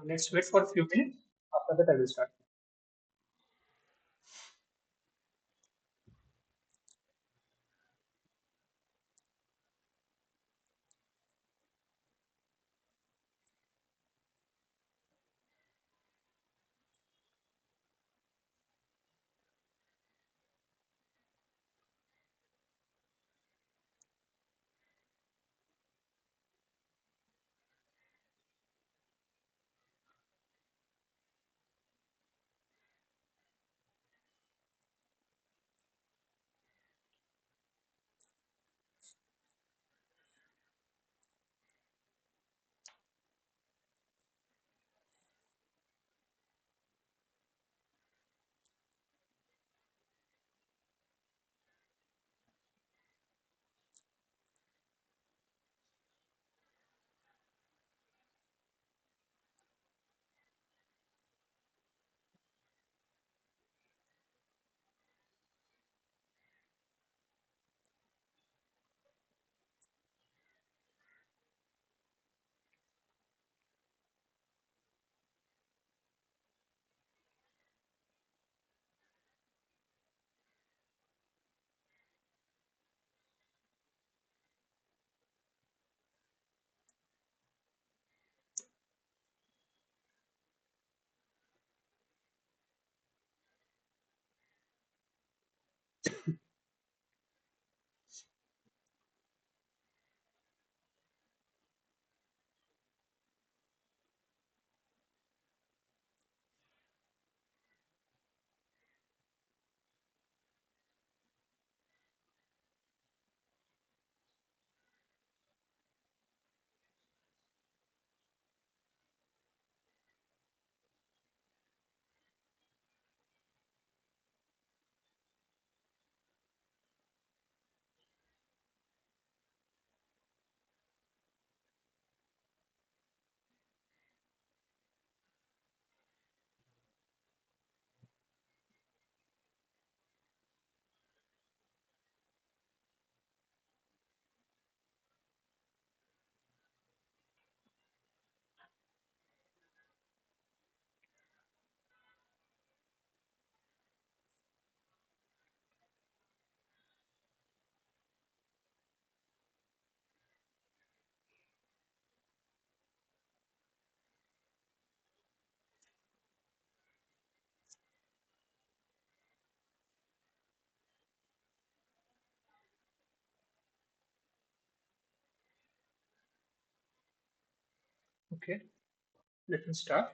Let's wait for a few minutes. After that, I will start. Okay, let me start.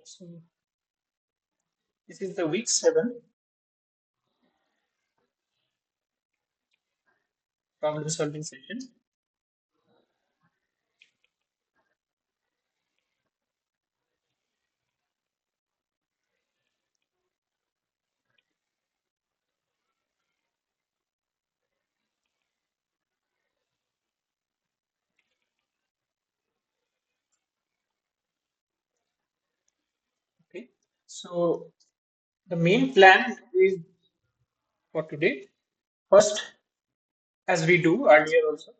So this is the week 7 problem solving session. Okay, so the main plan is for today. First, as we do earlier also,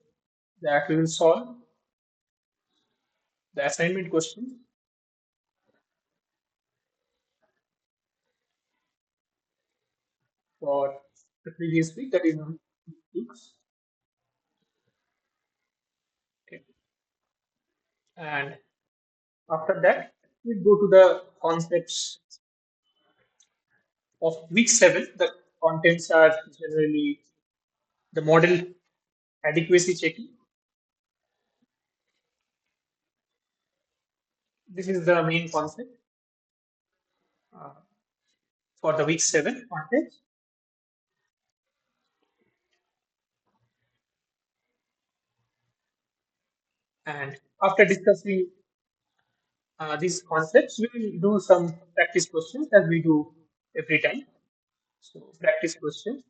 that we will solve the assignment questions for the previous week, that is on weeks. Okay, and after that, we go to the concepts of week 7. The contents are generally the model adequacy checking. This is the main concept uh, for the week 7 content. And after discussing these concepts, we will do some practice questions as we do every time. So, practice questions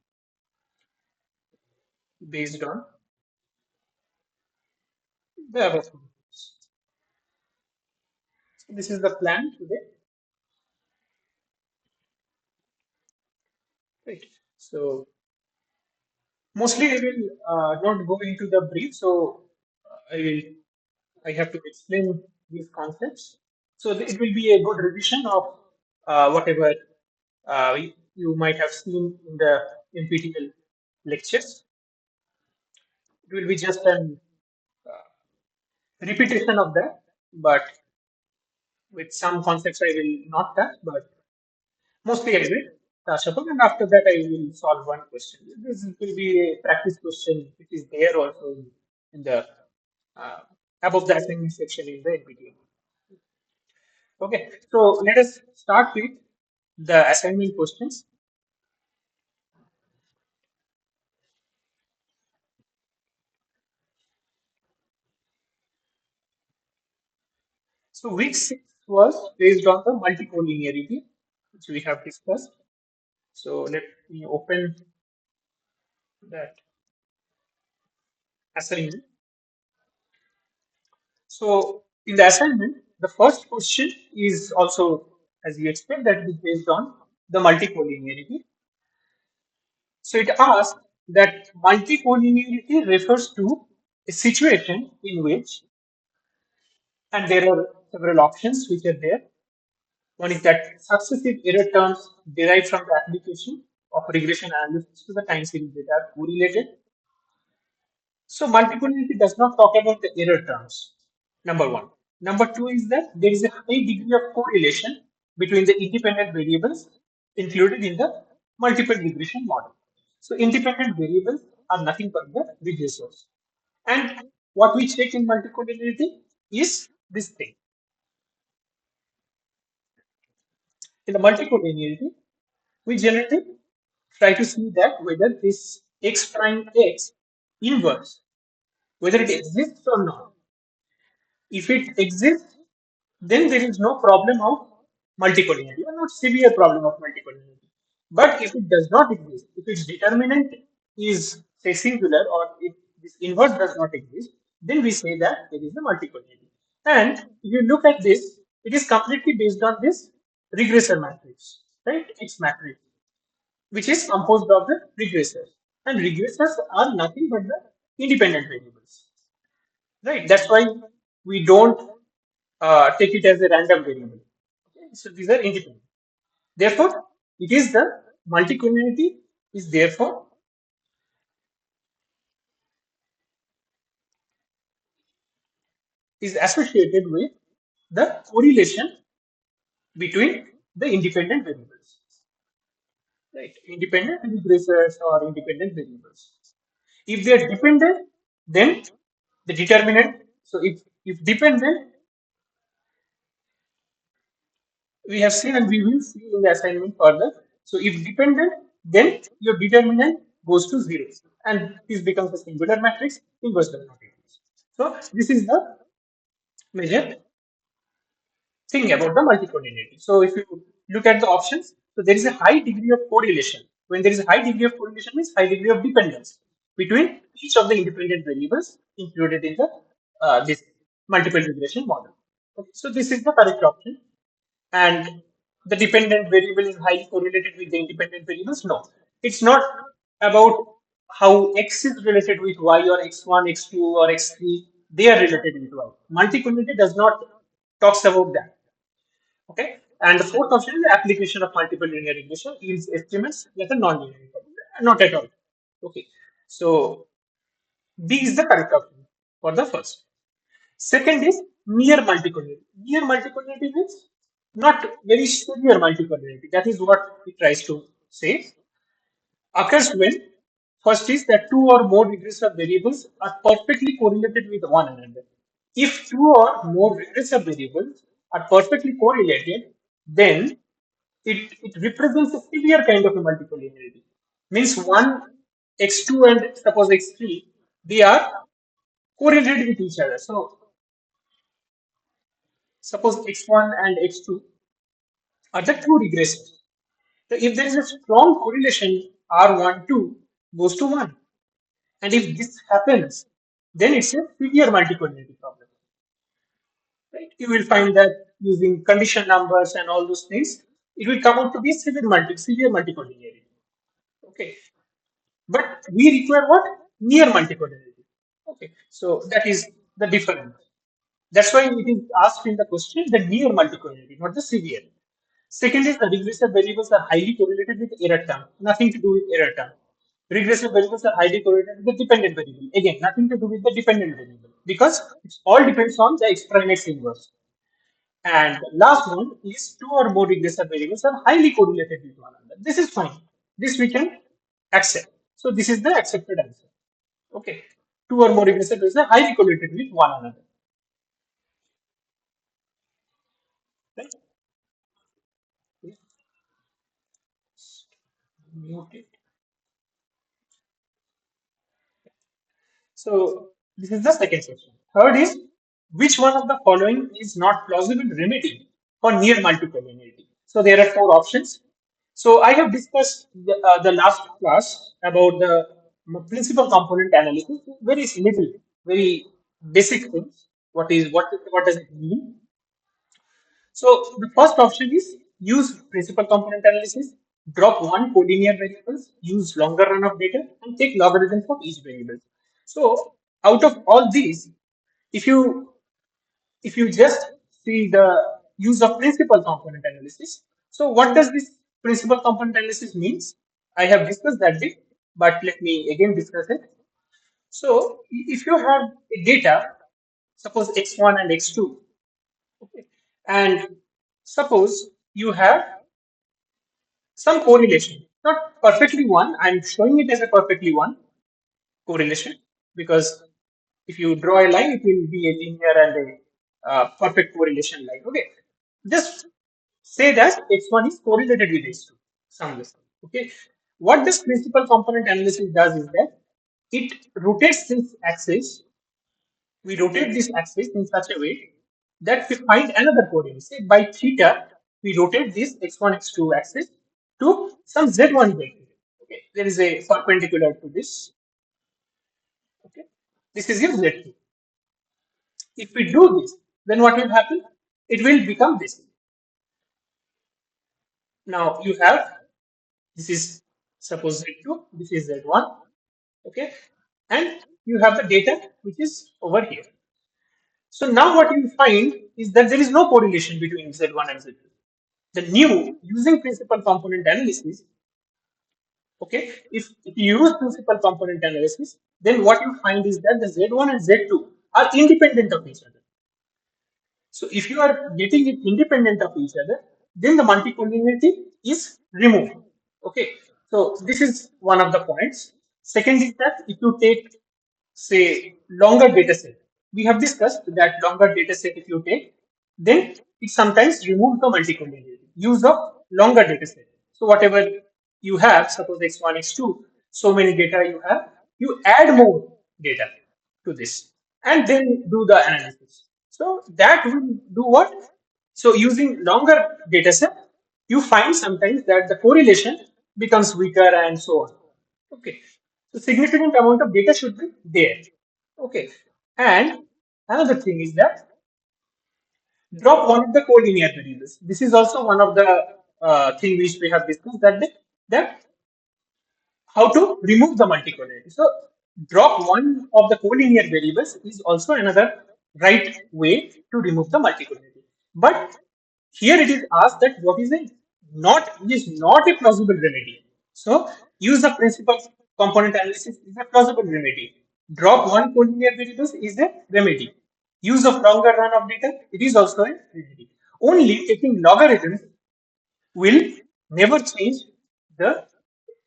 based on the above. This is the plan today. Right. So mostly I will not go into the brief. So I have to explain these concepts. So it will be a good revision of whatever you might have seen in the NPTEL lectures. It will be just an repetition of that, but with some concepts I will not touch, but mostly I will touch upon, and after that I will solve one question. This will be a practice question which is there also in the uh, above the assignment section in the NPTEL. Okay, so let us start with the assignment questions. So week 6 was based on the multicollinearity, which we have discussed. So let me open that assignment. So in the assignment, the first question is also, as you expect, that it is based on the multicollinearity. So it asks that multicollinearity refers to a situation in which, and there are several options which are there. One is that successive error terms derived from the application of regression analysis to the time series data are correlated. So multicollinearity does not talk about the error terms. Number one. Number two is that there is a high degree of correlation between the independent variables included in the multiple regression model. So independent variables are nothing but the regressors. And what we check in multicollinearity is this thing. In the multicollinearity, we generally try to see that whether this x prime x inverse, whether it exists or not. If it exists, then there is no problem of multicollinearity, or not severe problem of multicollinearity. But if it does not exist, if its determinant is say singular, or if this inverse does not exist, then we say that there is a multicollinearity. And if you look at this, it is completely based on this regressor matrix, right? X matrix, which is composed of the regressors. And regressors are nothing but the independent variables, right? That's why we don't take it as a random variable. Okay? So these are independent. Therefore, it is the multicollinearity is therefore is associated with the correlation between the independent variables, right? Independent regressors or independent variables. If they are dependent, then the determinant. So if dependent, we have seen and we will see in the assignment further. So if dependent, then your determinant goes to zero and this becomes a singular matrix, inverse does not exist. So this is the major thing about the multicollinearity. So if you look at the options, so there is a high degree of correlation. When there is a high degree of correlation means high degree of dependence between each of the independent variables included in the this multiple regression model. Okay. So this is the correct option. And the dependent variable is highly correlated with the independent variables? No, it's not about how x is related with y or x1, x2, or x3. They are related with y. Multicollinearity does not talks about that. Okay. And the fourth option is the application of multiple linear regression yields estimates like a non-linear regression. Not at all. Okay. So B is the correct option for the first. Second is mere multicollinearity. Mere multicollinearity means not very severe multicollinearity. That is what it tries to say. Occurs when first is that two or more regressive variables are perfectly correlated with one another. If two or more regressive variables are perfectly correlated, then it represents a severe kind of a multicollinearity. Means one x2 and suppose x3, they are correlated with each other. So suppose x1 and x2 are the two regressors. So if there is a strong correlation, R1, 2 goes to 1. And if this happens, then it's a severe multicollinearity problem. Right? You will find that using condition numbers and all those things, it will come out to be severe multicollinearity. Okay, but we require what? Near multicollinearity. Okay, so that is the difference. That's why it is asked in the question the near multicollinearity, not the severe. Second is the regressive variables are highly correlated with error term, nothing to do with error term. Regressive variables are highly correlated with the dependent variable. Again, nothing to do with the dependent variable because it all depends on the exponent's inverse. And the last one is two or more regressive variables are highly correlated with one another. This is fine. This we can accept. So this is the accepted answer. Okay. Two or more regressive variables are highly correlated with one another. Right? Mute it. So this is the second question. Third is which one of the following is not plausible remedy for near multicollinearity? So there are four options. So I have discussed the last class about the principal component analysis. Very little, very basic things. What does it mean? So the first option is use principal component analysis, drop one collinear variables, use longer run of data, and take logarithm for each variable. So out of all these, if you if you just see the use of principal component analysis, so what does this principal component analysis means? I have discussed that bit, but let me again discuss it. So if you have a data, suppose x1 and x2, okay, and suppose you have some correlation, not perfectly one. I'm showing it as a perfectly one correlation because if you draw a line, it will be a linear and a perfect correlation line. Okay, just say that x1 is correlated with x2 somewhere. Okay, what this principal component analysis does is that it rotates this axis. We rotate this axis in such a way that we find another coordinate. Say by theta, we rotate this x1, x2 axis to some z1, z2. Okay, there is a perpendicular to this. Okay, this is your z2. If we do this, then what will happen? It will become this. Now you have this is suppose z2, this is z1. Okay, and you have the data which is over here. So now what you find is that there is no correlation between z1 and z2. The new using principal component analysis, okay, if you use principal component analysis, then what you find is that the z1 and z2 are independent of each other. So if you are getting it independent of each other, then the multicollinearity is removed. Okay, so this is one of the points. Second is that if you take, say, longer data set, we have discussed that longer data set if you take, then it sometimes removes the multicollinearity. Use of longer data set. So whatever you have, suppose x1, x2, so many data you have, you add more data to this and then do the analysis. So that will do what? So using longer data set, you find sometimes that the correlation becomes weaker and so on. Okay. So significant amount of data should be there. Okay. And another thing is that drop one of the collinear variables. This is also one of the thing which we have discussed that how to remove the multicollinearity. So drop one of the collinear variables is also another right way to remove the multicollinearity. But here it is asked that what is a not it is not a plausible remedy. So use the principal component analysis is a plausible remedy. Drop one collinear variables is a remedy. Use of longer run of data, it is also a remedy. Only taking logarithms will never change the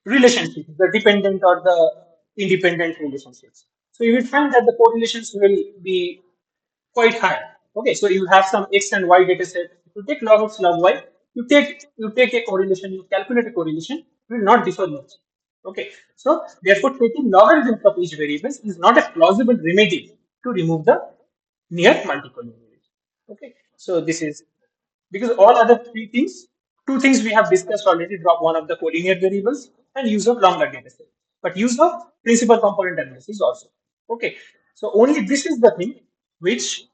relationships, the dependent or the independent relationships. So you will find that the correlations will be quite high. Okay, so you have some x and y data set. If you take log x, log y, you take a correlation, you calculate a correlation, it will not differ much. Okay, so therefore taking logarithms of each variables is not a plausible remedy to remove the near multicollinearity. Okay, so this is because all other three things, two things we have discussed already, drop one of the collinear variables and use of longer data set, but use of principal component analysis also. Okay, so only this is the thing which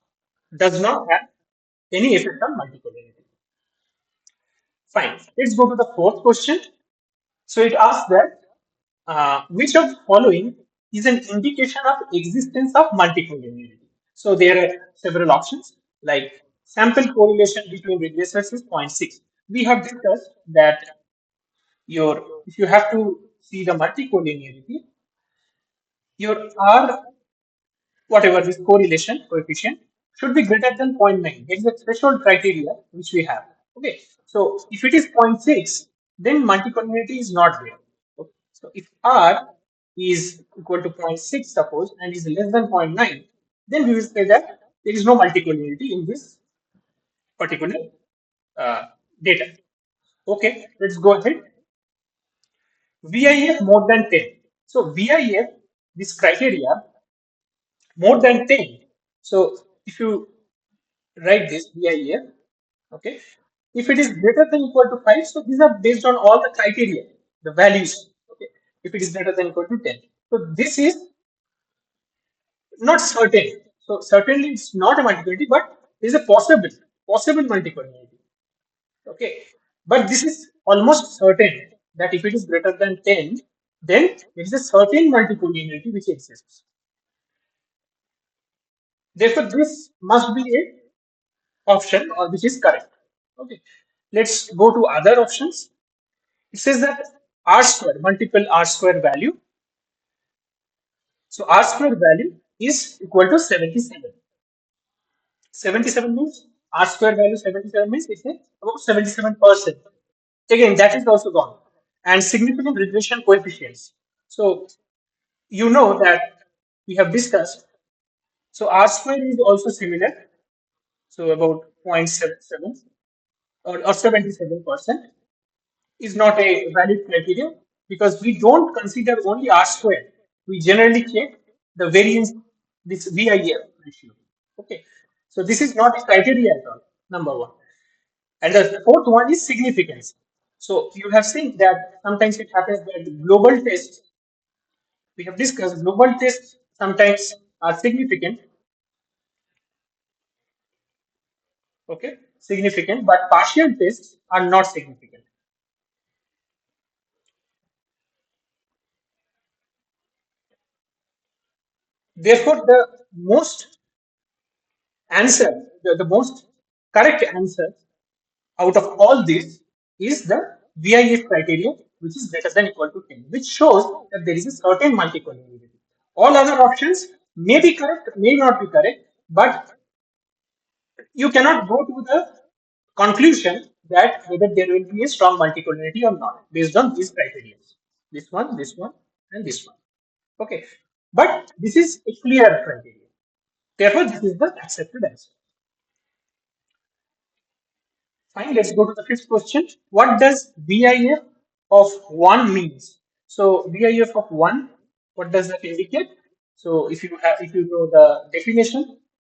does not have any effect on multicollinearity. Fine. Let's go to the fourth question. So it asks that which of the following is an indication of existence of multicollinearity? So there are several options like sample correlation between regressors is zero point 0.6. We have discussed that your if you have to see the multicollinearity, your R whatever this correlation coefficient should be greater than zero point 0.9. There is a threshold criteria which we have. Okay, so if it is zero point 0.6, then multicollinearity is not there. Okay. So if R is equal to zero point 0.6, suppose, and is less than zero point 0.9, then we will say that there is no multicollinearity in this particular uh, data. Okay, let's go ahead. VIF more than 10. So VIF, this criteria more than 10. So if you write this VIF, okay, if it is greater than equal to 5, so these are based on all the criteria, the values, okay, if it is greater than equal to 10. So this is not certain. So certainly it's not a multicollinearity, but there is a possible multicollinearity, okay. But this is almost certain that if it is greater than 10, then there is a certain multicollinearity which exists. Therefore, this must be a option or which is correct. Okay. Let's go to other options. It says that R square, multiple R square value. So R square value is equal to 77. 77 means R square value 77 means it's about 77%. Again, that is also gone. And significant regression coefficients. So you know that we have discussed. So R square is also similar. So about 0.77 or 77% is not a valid criteria because we don't consider only R square. We generally check the variance, this VIF ratio. Okay. So this is not a criteria at all, number one. And the fourth one is significance. So you have seen that sometimes it happens that global tests, we have discussed global tests sometimes are significant, okay, significant, but partial tests are not significant. Therefore, the most the most correct answer out of all this is the VIF criteria, which is greater than equal to 10, which shows that there is a certain multicollinearity. All other options may be correct, may not be correct, but you cannot go to the conclusion that whether there will be a strong multicollinearity or not based on these criteria. This one, and this one. Okay. But this is a clear criteria. Therefore, this is the accepted answer. Fine, let's go to the fifth question. What does VIF of 1 means? So VIF of 1, what does that indicate? So if you know the definition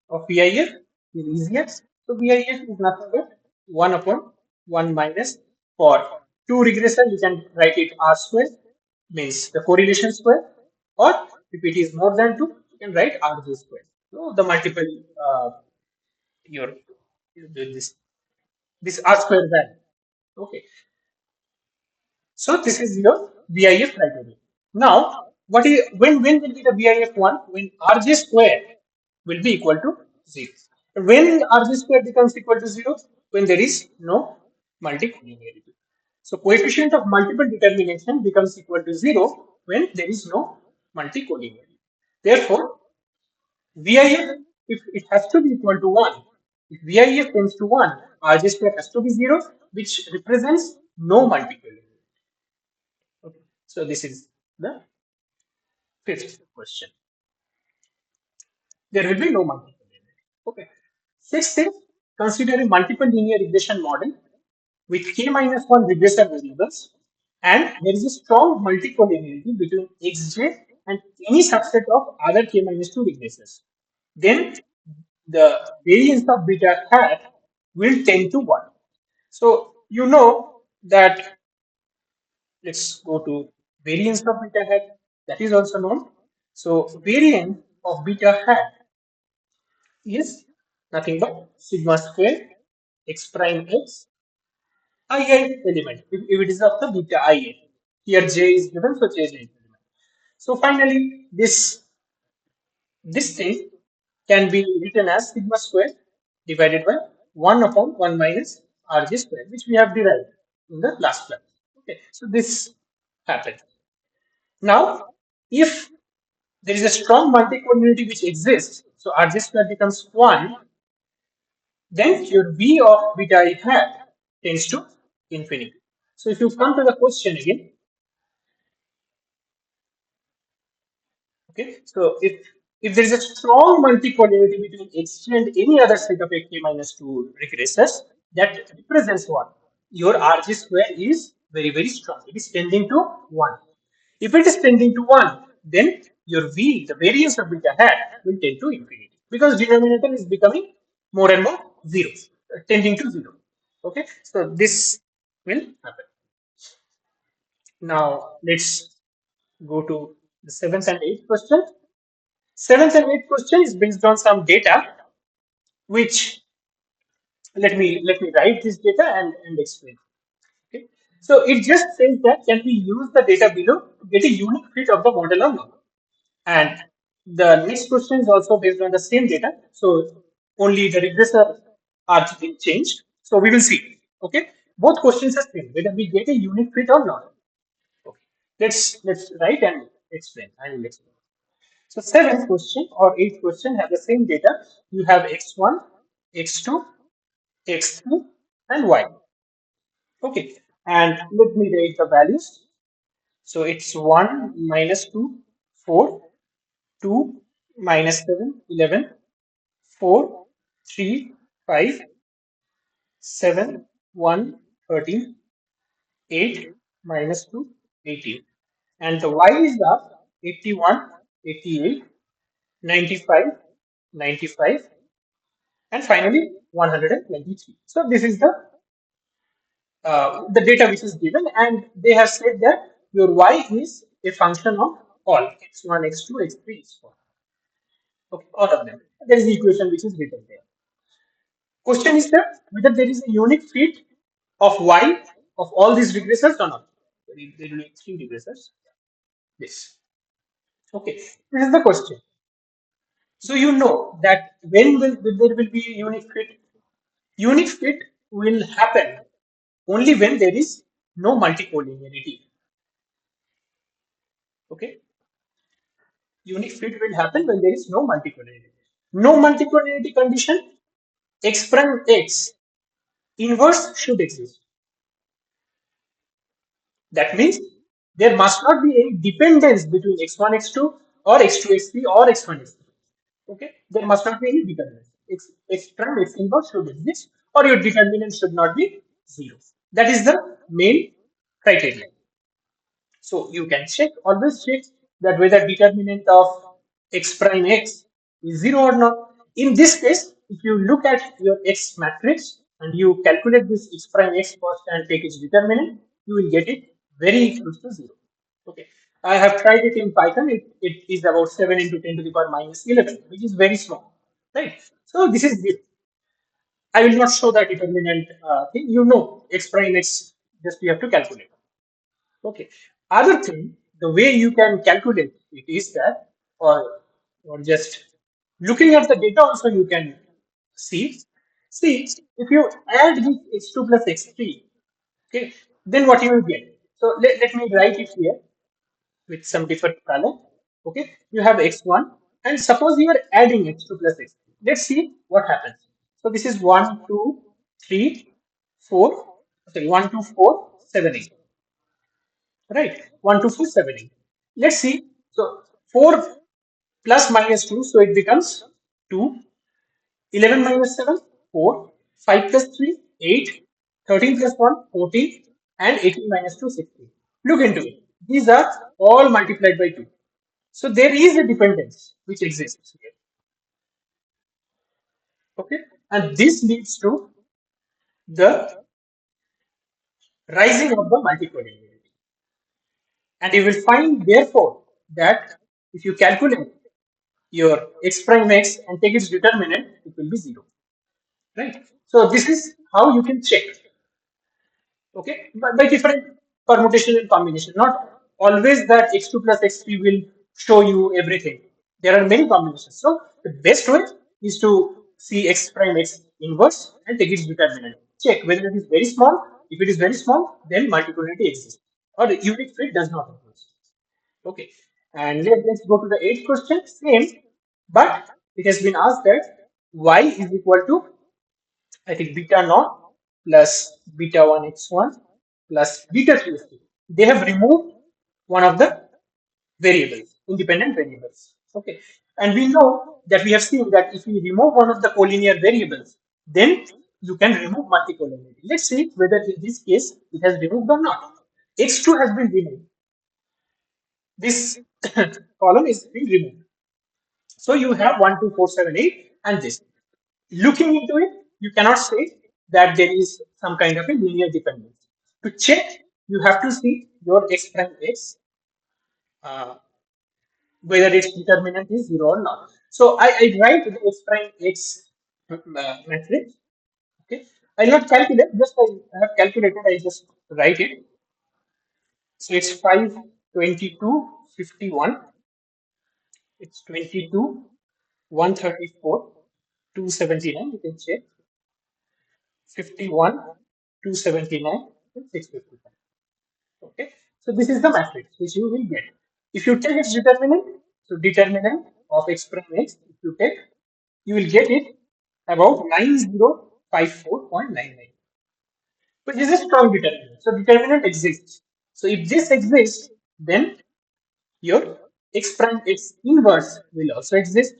of VIF, it's easier. So VIF is nothing but 1 upon 1 minus for 2 regression, you can write it R square, means the correlation square, or if it is more than 2, you can write RG square. So the multiple your this R square value. Okay. So this is your VIF criteria. Now, when will be the VIF one? When RJ square will be equal to 0. When RJ square becomes equal to 0? When there is no multicollinearity. So coefficient of multiple determination becomes equal to 0 when there is no multicollinearity. Therefore, VIF, if it has to be equal to 1, if VIF tends to 1, RJ square has to be 0, which represents no multicollinearity. Okay. So this is the fifth question. There will be no multicollinearity. Okay. Sixth is consider a multiple linear regression model with k minus 1 regressor variables, and there is a strong multicollinearity between xj and any subset of other k minus 2 regressors. Then the variance of beta hat will tend to 1. So you know that, let's go to variance of beta hat, that is also known. So variance of beta hat is Nothing but sigma square x prime x ith element if it is of the beta ia. Here j is given, so j is element. So finally, this thing can be written as sigma square divided by 1 upon 1 minus rg square, which we have derived in the last class. Okay, so this happens. Now, if there is a strong multicollinearity which exists, so rg square becomes 1, then your v of beta I hat tends to infinity. So if you come to the question again, okay, so if there is a strong multicollinearity between x and any other set of ak minus 2 regressors, that represents what? Your Rg square is very, very strong. It is tending to 1. If it is tending to 1, then your V, the variance of beta hat, will tend to infinity because denominator is becoming more and more 0, tending to 0. Okay, so this will happen. Now let's go to the seventh and eighth question. Seventh and eighth question is based on some data, which let me write this data and explain. Okay. So it just says that can we use the data below to get a unique fit of the model or not? And the next question is also based on the same data. So only the regressor are being changed. So we will see. Okay. Both questions are same, whether we get a unique fit or not. Okay. Let's write and explain. I will explain. So seventh question or eighth question have the same data. You have x1, x2, x3, and y. Okay, and let me write the values. So it's 1 minus 2, 4, 2 minus 7, 11, 4, 3, 5, 7, 1, 13, 8 minus 2, 18. And the y is up 81, 88, 95, 95, and finally 123. So this is the data which is given, and they have said that your y is a function of all x1, x2, x3, x4. Okay, all of them. There is the equation which is written there. Question is that whether there is a unique fit of y of all these regressors or not. There will be three regressors. This. Okay, this is the question. So you know that when there will be a unique fit, unique fit will happen only when there is no multicollinearity. Okay, unique fit will happen when there is no multicollinearity. No multicollinearity condition, x prime x inverse should exist. That means there must not be any dependence between x1, x2, or x2, x3, or x1, x3. Okay, there must not be any dependence. X prime x inverse should exist, or your determinant should not be 0. That is the main criteria. So you can check, always check that whether determinant of x prime x is 0 or not. In this case, if you look at your x matrix and you calculate this x prime x first and take its determinant, you will get it very close to 0. Okay. I have tried it in Python. It is about 7 into 10 to the power minus 11, which is very small. Right. So this is it. I will not show the determinant thing. You know, x prime x, just you have to calculate. Okay. Other thing, the way you can calculate it is that, or just looking at the data also you can see. See, if you add this x2 plus x3, okay, then what you will get? So let me write it here with some different color. Okay, you have x1, and suppose you are adding x2 plus x3. Let's see what happens. So this is 1, 2, 3, 4. Sorry, 1, 2, 4, 7, 8. Right, 1, 2, 4, 7, 8. Let's see. So 4 plus minus 2, so it becomes 2. 11 minus 7, 4. 5 plus 3, 8. 13 plus 1, 14. And 18 minus 2, 16. Look into it. These are all multiplied by 2. So there is a dependence which exists here. Okay. And this leads to the rising of the multicollinearity. And you will find, therefore, that if you calculate your x prime x and take its determinant, it will be 0. right? So this is how you can check, okay, by different permutation and combination. Not always that x2 plus x3 will show you everything. There are many combinations. So the best way is to see x prime x inverse and take its determinant. Check whether it is very small. If it is very small, then multiplicity exists or the unique fit does not exist. Okay. And let's go to the eighth question. Same, but it has been asked that y is equal to, I think, beta naught plus beta 1 x1 plus beta 2 x2. They have removed one of the variables, independent variables. Okay. And we know that we have seen that if we remove one of the collinear variables, then you can remove multicollinearity. Let's see whether in this case it has removed or not. X2 has been removed. This column is being removed. So you have 1, 2, 4, 7, 8, and this. Looking into it, you cannot say that there is some kind of a linear dependence. To check, you have to see your x prime x, uh, whether its determinant is 0 or not. So I write the x prime x matrix. Okay, I'll not calculate, just I have calculated, I just write it. So it's 5, 22, 51. It's 22, 134, 279. You can check. 51, 279, and 655. Okay. So this is the matrix which you will get. If you take its determinant, so determinant of x prime x, if you take, you will get it about 9054.99, which is a strong determinant. So determinant exists. So if this exists, then your x prime x inverse will also exist.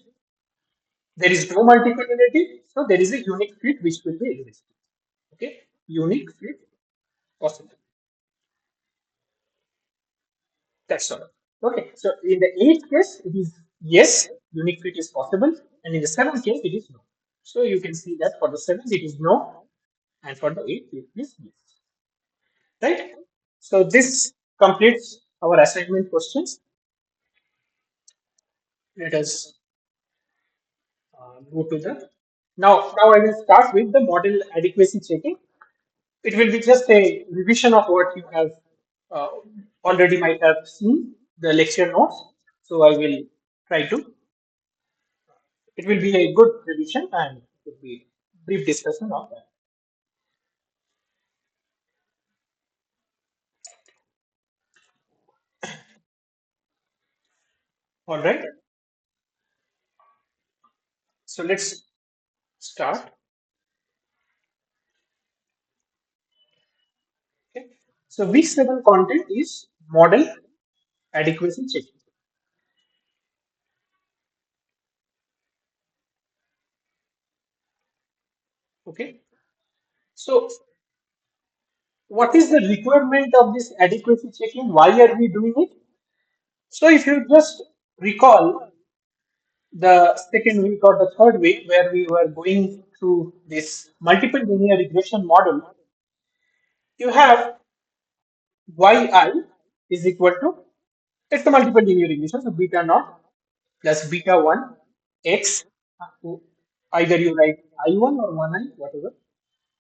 There is no multicollinearity, so there is a unique fit which will be existing. Okay, unique fit possible. That's all. Okay, so in the eighth case, it is yes, unique fit is possible, and in the seventh case, it is no. So you can see that for the seventh, it is no, and for the eighth, it is yes. Right? So this completes our assignment questions. Let us go to the now. I will start with the model adequacy checking. It will be just a revision of what you have uh, already might have seen the lecture notes. So I will try to. It will be a good revision and it will be brief discussion on that. All right. So let's start. Okay. So week 7 content is model adequacy checking. Okay. So what is the requirement of this adequacy checking? Why are we doing it? So if you just recall the second week or the third week where we were going through this multiple linear regression model, you have yi is equal to, it's the multiple linear regression, so beta naught plus beta 1 x, either you write I1 or 1i, whatever,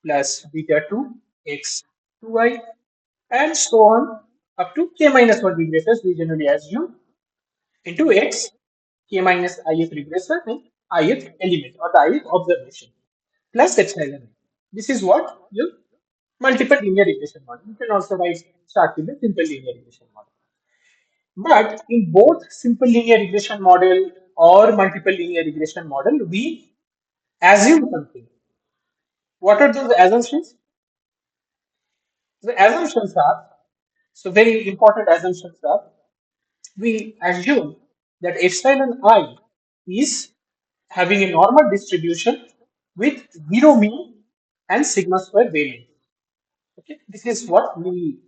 plus beta 2 x 2i, and so on up to k minus 1 regressors, we generally assume, into x k minus ith regressor and ith element or the ith observation plus epsilon. This is what your multiple linear regression model. You can also write start with the simple linear regression model. But in both simple linear regression model or multiple linear regression model, we assume something. What are those assumptions? The assumptions are, so very important assumptions are, we assume that epsilon I is having a normal distribution with zero mean and sigma square variance. Okay, this is what we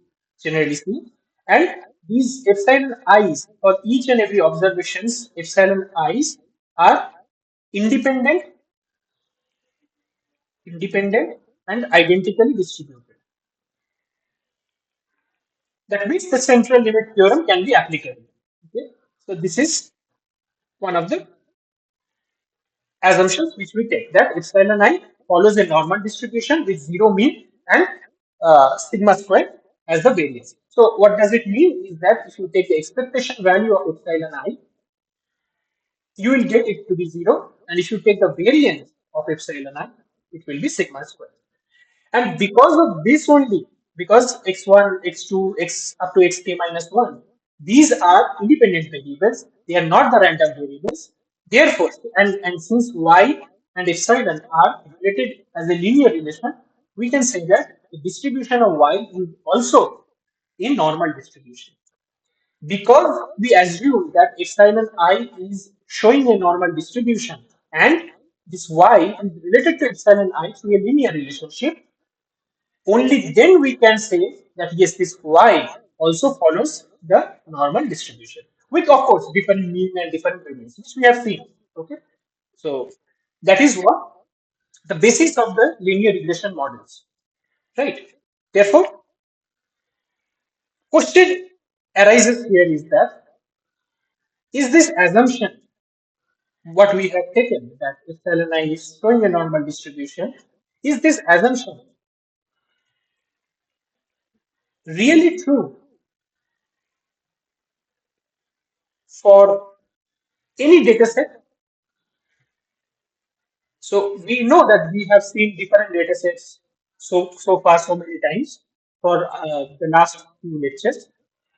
generally see. And these epsilon i's for each and every observations, epsilon i's are independent, independent and identically distributed. That means the central limit theorem can be applicable. Okay, so this is one of the assumptions which we take, that epsilon I follows a normal distribution with zero mean and sigma square as the variance. So what does it mean is that if you take the expectation value of epsilon I, you will get it to be zero. And if you take the variance of epsilon I, it will be sigma square. And because of this only, because x1, x2, x up to xk minus 1, these are independent variables. They are not the random variables. Therefore, and since y and epsilon are related as a linear relation, we can say that the distribution of y is also a normal distribution. Because we assume that epsilon I is showing a normal distribution and this y is related to epsilon I through a linear relationship, only then we can say that yes, this y also follows the normal distribution with, of course, different mean and different variance, which we have seen. Okay, so that is what the basis of the linear regression models, right? Therefore, question arises here is that is this assumption what we have taken that epsilon I is showing a normal distribution, is this assumption really true for any data set? So we know that we have seen different data sets so far so many times for the last few lectures.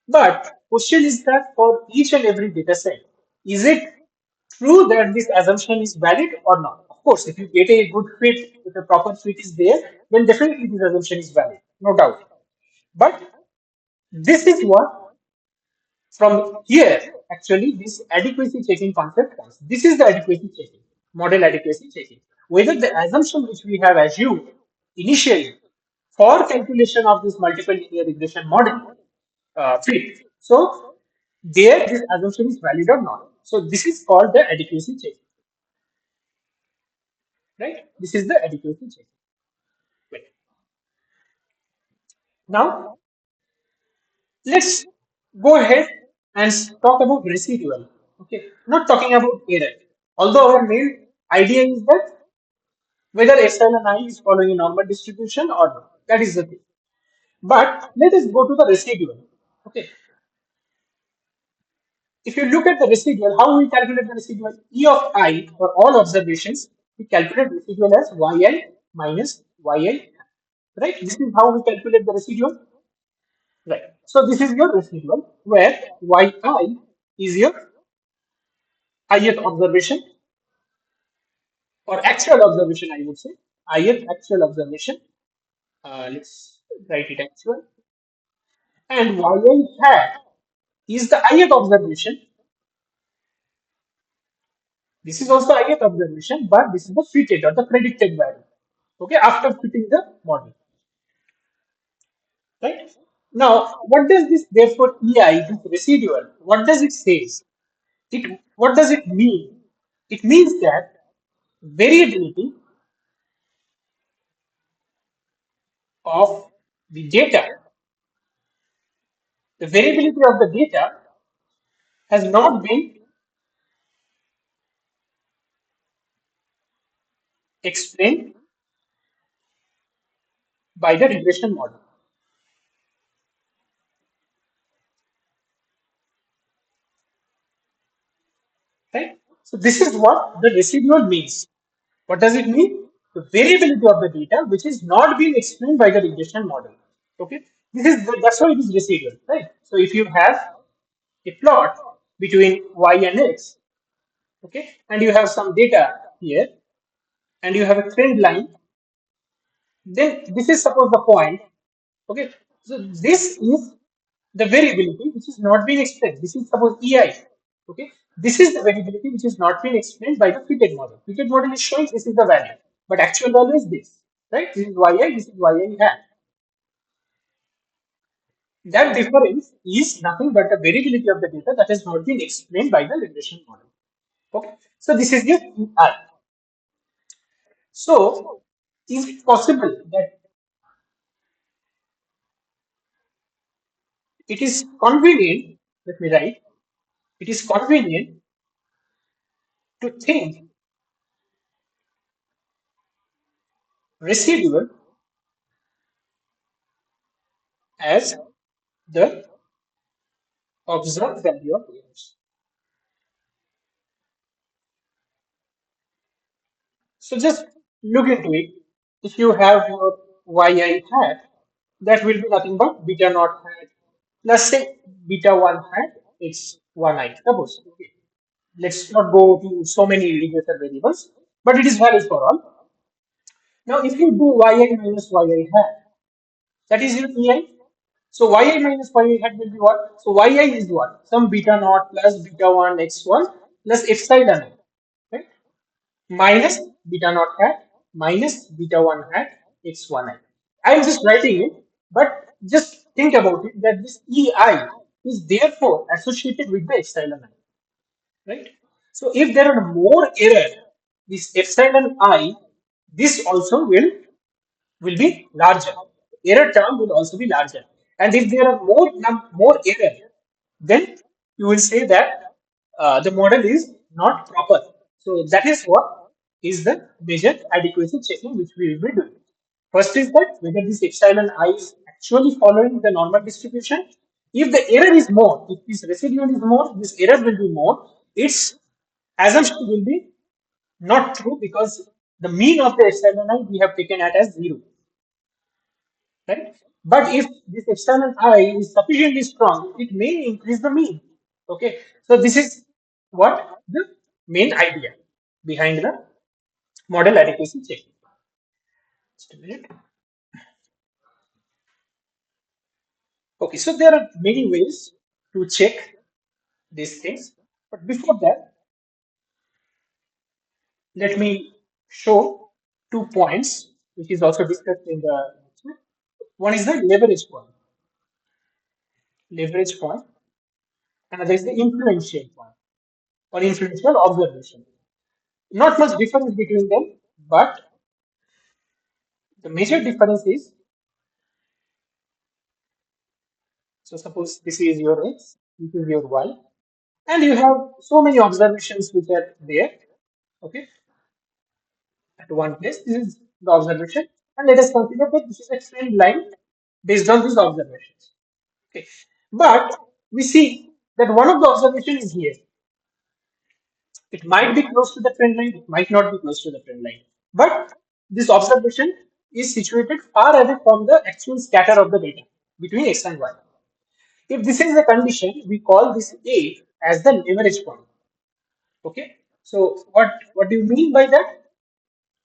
But question is that for each and every data set, is it true that this assumption is valid or not? Of course, if you get a good fit, if a proper fit is there, then definitely this assumption is valid, no doubt. But this is what from here, actually, this adequacy checking concept comes. This is the adequacy checking, model adequacy checking. Whether the assumption which we have assumed initially for calculation of this multiple linear regression model fit. So, there this assumption is valid or not. So, this is called the adequacy checking, right? This is the adequacy checking. Wait. Now, let's go ahead and talk about residual. Okay, not talking about error. Although our main idea is that whether epsilon I is following a normal distribution or not. That is the thing. But let us go to the residual. Okay, if you look at the residual, how we calculate the residual? E of I for all observations, we calculate residual as yi minus yi. Right? This is how we calculate the residual. Right. So this is your residual where yi is your ith observation or actual observation, I would say. Ith actual observation. Let's write it actual. And yi hat is the ith observation. This is also ith observation, but this is the fitted or the predicted value. Okay, after fitting the model. Right? Now, what does this therefore EI, this residual, what does it say? It what does it mean? It means that variability of the data, the variability of the data has not been explained by the regression model. Right? So this is what the residual means. What does it mean? The variability of the data which is not being explained by the regression model. Okay, that's why it is residual, right? So if you have a plot between y and x, okay, and you have some data here, and you have a trend line, then this is suppose the point. Okay, so this is the variability which is not being explained. This is suppose EI. Okay, this is the variability which is not being explained by the fitted model. Fitted model is showing this is the value, but actual value is this, right? This is yi, this is yi hat. That difference is nothing but the variability of the data that has not been explained by the regression model. Okay, so this is your EI. So, is it possible that it is convenient? Let me write. It is convenient to think residual as the observed value of errors. So just look into it. If you have your yi hat, that will be nothing but beta naught hat plus say beta 1 hat x 1 I. Suppose. Okay. Let's not go to so many regressor variables, but it is valid for all. Now, if you do yi minus yi hat, that is your ei. So yi minus yi hat will be what? So yi is what? Some beta naught plus beta 1 x1 plus epsilon I, right? Minus beta naught hat minus beta 1 hat x1 I. I am just writing it, but just think about it that this ei is therefore associated with the epsilon I, right? So if there are more error, this epsilon I, this also will be larger. Error term will also be larger. And if there are more error, then you will say that the model is not proper. So that is what is the major adequacy checking which we will be doing. First is that whether this epsilon I is actually following the normal distribution. If the error is more, if this residual is more, this error will be more. Its assumption will be not true because the mean of the epsilon I we have taken at as 0, right? But if this epsilon I is sufficiently strong, it may increase the mean. Okay, so this is what the main idea behind the model adequacy check. Just a minute. Okay, so there are many ways to check these things, but before that, let me show 2 points, which is also discussed in the one is the leverage point, another is the influential point or influential observation. Not much difference between them, but the major difference is so suppose this is your x, this is your y, and you have so many observations which are there, okay, at one place. This is the observation, and let us consider that this is a trend line based on these observations. Okay, but we see that one of the observations is here. It might be close to the trend line, it might not be close to the trend line. But this observation is situated far away from the actual scatter of the data between x and y. If this is the condition, we call this A as the leverage point. Okay. So what do you mean by that?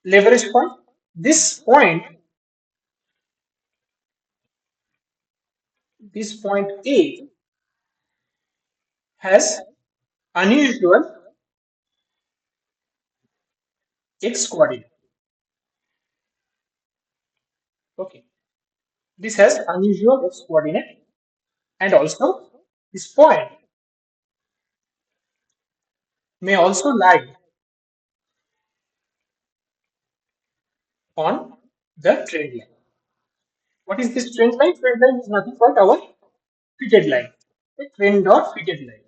Leverage point? This point A has unusual x coordinate. Okay. This has unusual x coordinate, and also this point may also lie on the trend line. What is this trend line? Trend line is nothing but our fitted line. The trend or fitted line.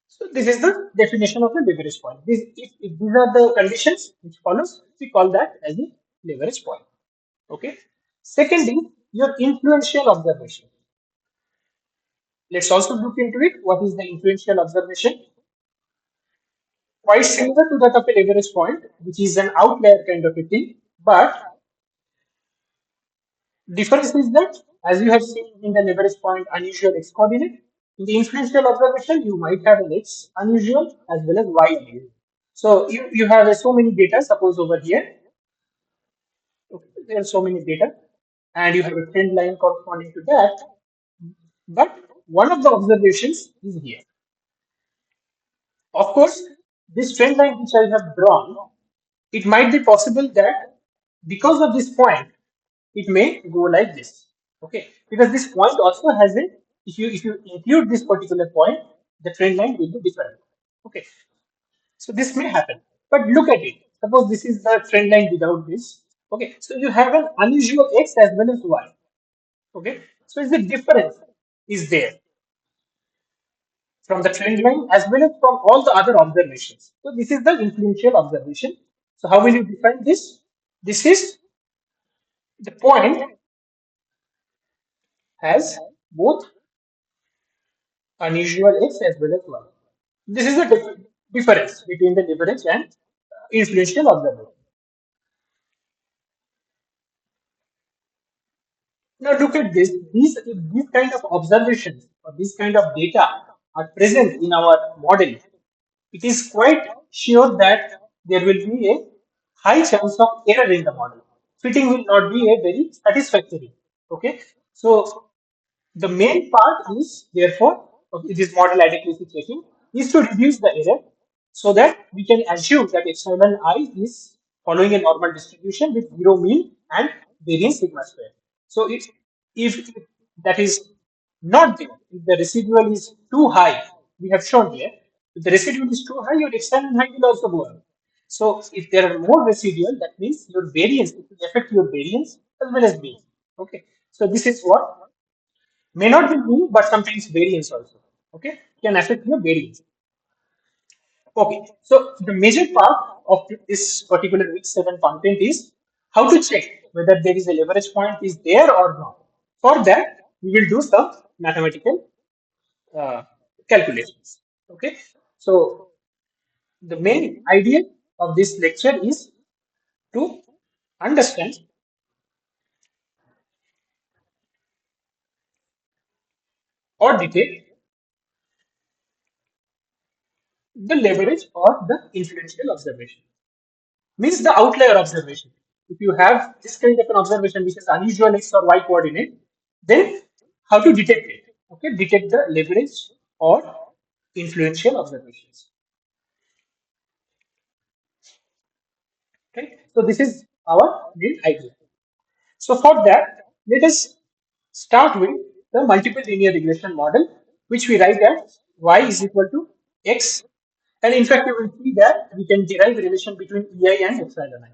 So this is the definition of the leverage point. If these are the conditions which follows, we call that as a leverage point. Okay. Second is your influential observation. Let's also look into it. What is the influential observation? Quite similar to that of a leverage point, which is an outlier kind of a thing, but difference is that, as you have seen in the leverage point unusual x coordinate, in the influential observation, you might have an x unusual as well as y unusual. So you have so many data, suppose over here, okay, there are so many data, and you have a trend line corresponding to that, but one of the observations is here. Of course, this trend line which I have drawn, it might be possible that because of this point, it may go like this. Okay, because this point also has a if you include this particular point, the trend line will be different. Okay, so this may happen. But look at it. Suppose this is the trend line without this. Okay, so you have an unusual x as well as y. Okay, so is the difference is there from the trend line as well as from all the other observations. So this is the influential observation. So how will you define this? This is the point has both unusual x as well as y. This is the difference between the leverage and influential observer. Now look at this. These kind of observations or these kind of data are present in our model. It is quite sure that there will be a high chance of error in the model. Fitting will not be a very satisfactory. Okay, so the main part is, therefore, of this model adequacy checking is to reduce the error so that we can assume that epsilon I is following a normal distribution with zero mean and variance sigma square. So if that is not there, if the residual is too high, we have shown here, if the residual is too high, your epsilon high will also go up. So if there are more residual, that means your variance, it will affect your variance as well as mean. Okay. So this is what may not be mean, but sometimes variance also. Okay, can affect your variance. Okay, so the major part of this particular week 7 content is how to check whether there is a leverage point is there or not. For that, we will do some mathematical uh, calculations. Okay, so the main idea of this lecture is to understand or detect the leverage or the influential observation. Means the outlier observation. If you have this kind of an observation which is unusual x or y coordinate, then how to detect it? Okay, detect the leverage or influential observations. Right. So this is our main idea. So for that, let us start with the multiple linear regression model, which we write as y is equal to x. And in fact, you will see that we can derive the relation between ei and epsilon I.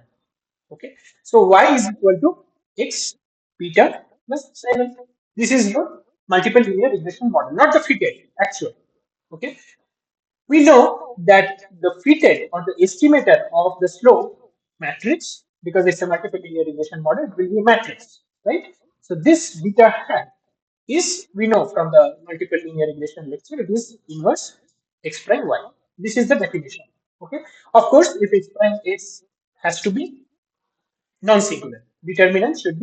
Okay, so y is equal to x beta plus 7. This is your multiple linear regression model, not the fitted actual. Okay, we know that the fitted or the estimator of the slope matrix, because it's a multiple linear regression model, it will be a matrix, right? So this beta hat is, we know from the multiple linear regression lecture, it is inverse x prime y. This is the definition. Okay, of course, if x prime x has to be non-singular. Determinant should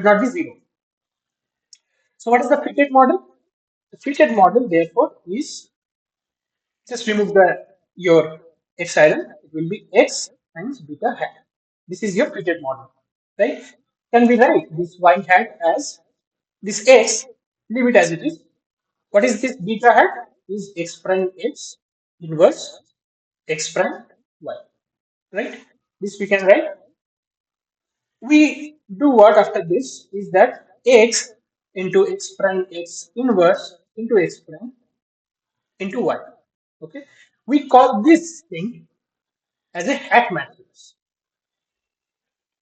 not be zero. So what is the fitted model? The fitted model, therefore, is just remove the your epsilon. It will be x times beta hat. This is your fitted model, right? Can we write this y hat as this x? Leave it as it is. What is this beta hat? Is x prime x inverse x prime y, right? This we can write. We do what after this is that x into x prime x inverse into x prime into y. Okay, we call this thing as a hat matrix.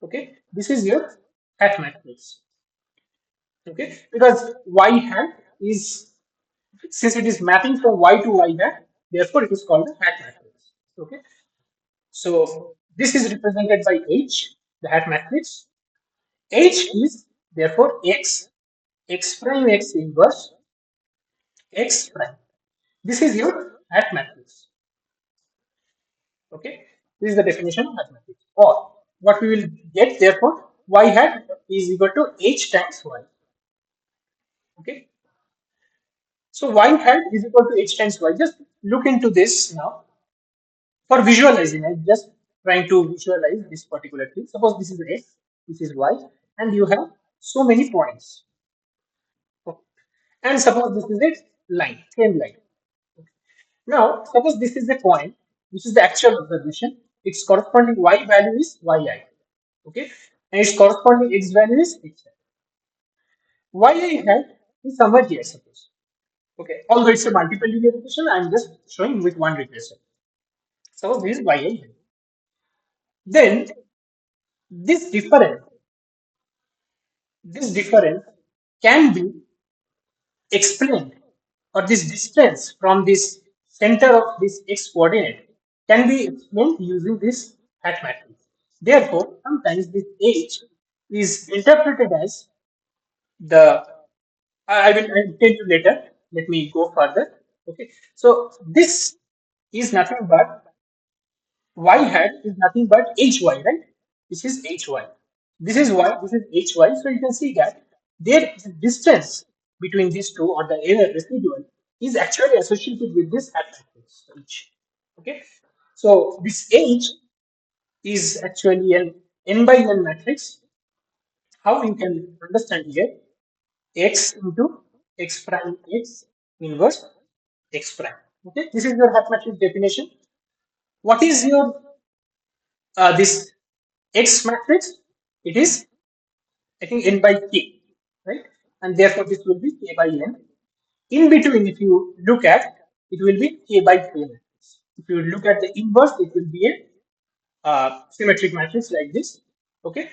Okay, this is your hat matrix. Okay, because y hat is, since it is mapping from y to y hat, therefore it is called a hat matrix. Okay, so this is represented by h, the hat matrix. H is therefore x prime x inverse x prime. This is your hat matrix. Okay, this is the definition of hat matrix. Or what we will get, therefore, y hat is equal to h times y. Okay, so y hat is equal to h times y. Just look into this now for visualizing. I'm just trying to visualize this particular thing. Suppose this is x, this is y, and you have so many points. Okay. And suppose this is a line, same line. Now, suppose this is a point, which is the actual observation. Its corresponding y value is yi. Okay, and its corresponding x value is xi. Yi hat is somewhere here, suppose. Okay, although it's a multiple linear regression, I'm just showing with one regression. Suppose this is yi hat. Then this difference, this difference can be explained, or this distance from this center of this x coordinate can be explained using this hat matrix. Therefore, sometimes this H is interpreted as the I will tell you later. Let me go further. Okay. So this is nothing but y hat is nothing but hy, right? This is hy. This is y. This is hy. So you can see that there is a distance between these two, or the error residual is actually associated with this hat matrix h. Okay. So this h is actually an n by n matrix. How you can understand here? X into x prime x inverse x prime. Okay, this is your hat matrix definition. What is your this x matrix? It is, I think, n by k, right? And therefore this will be k by n. In between, if you look at, it will be k by k matrix. If you look at the inverse, it will be a symmetric matrix like this. Okay,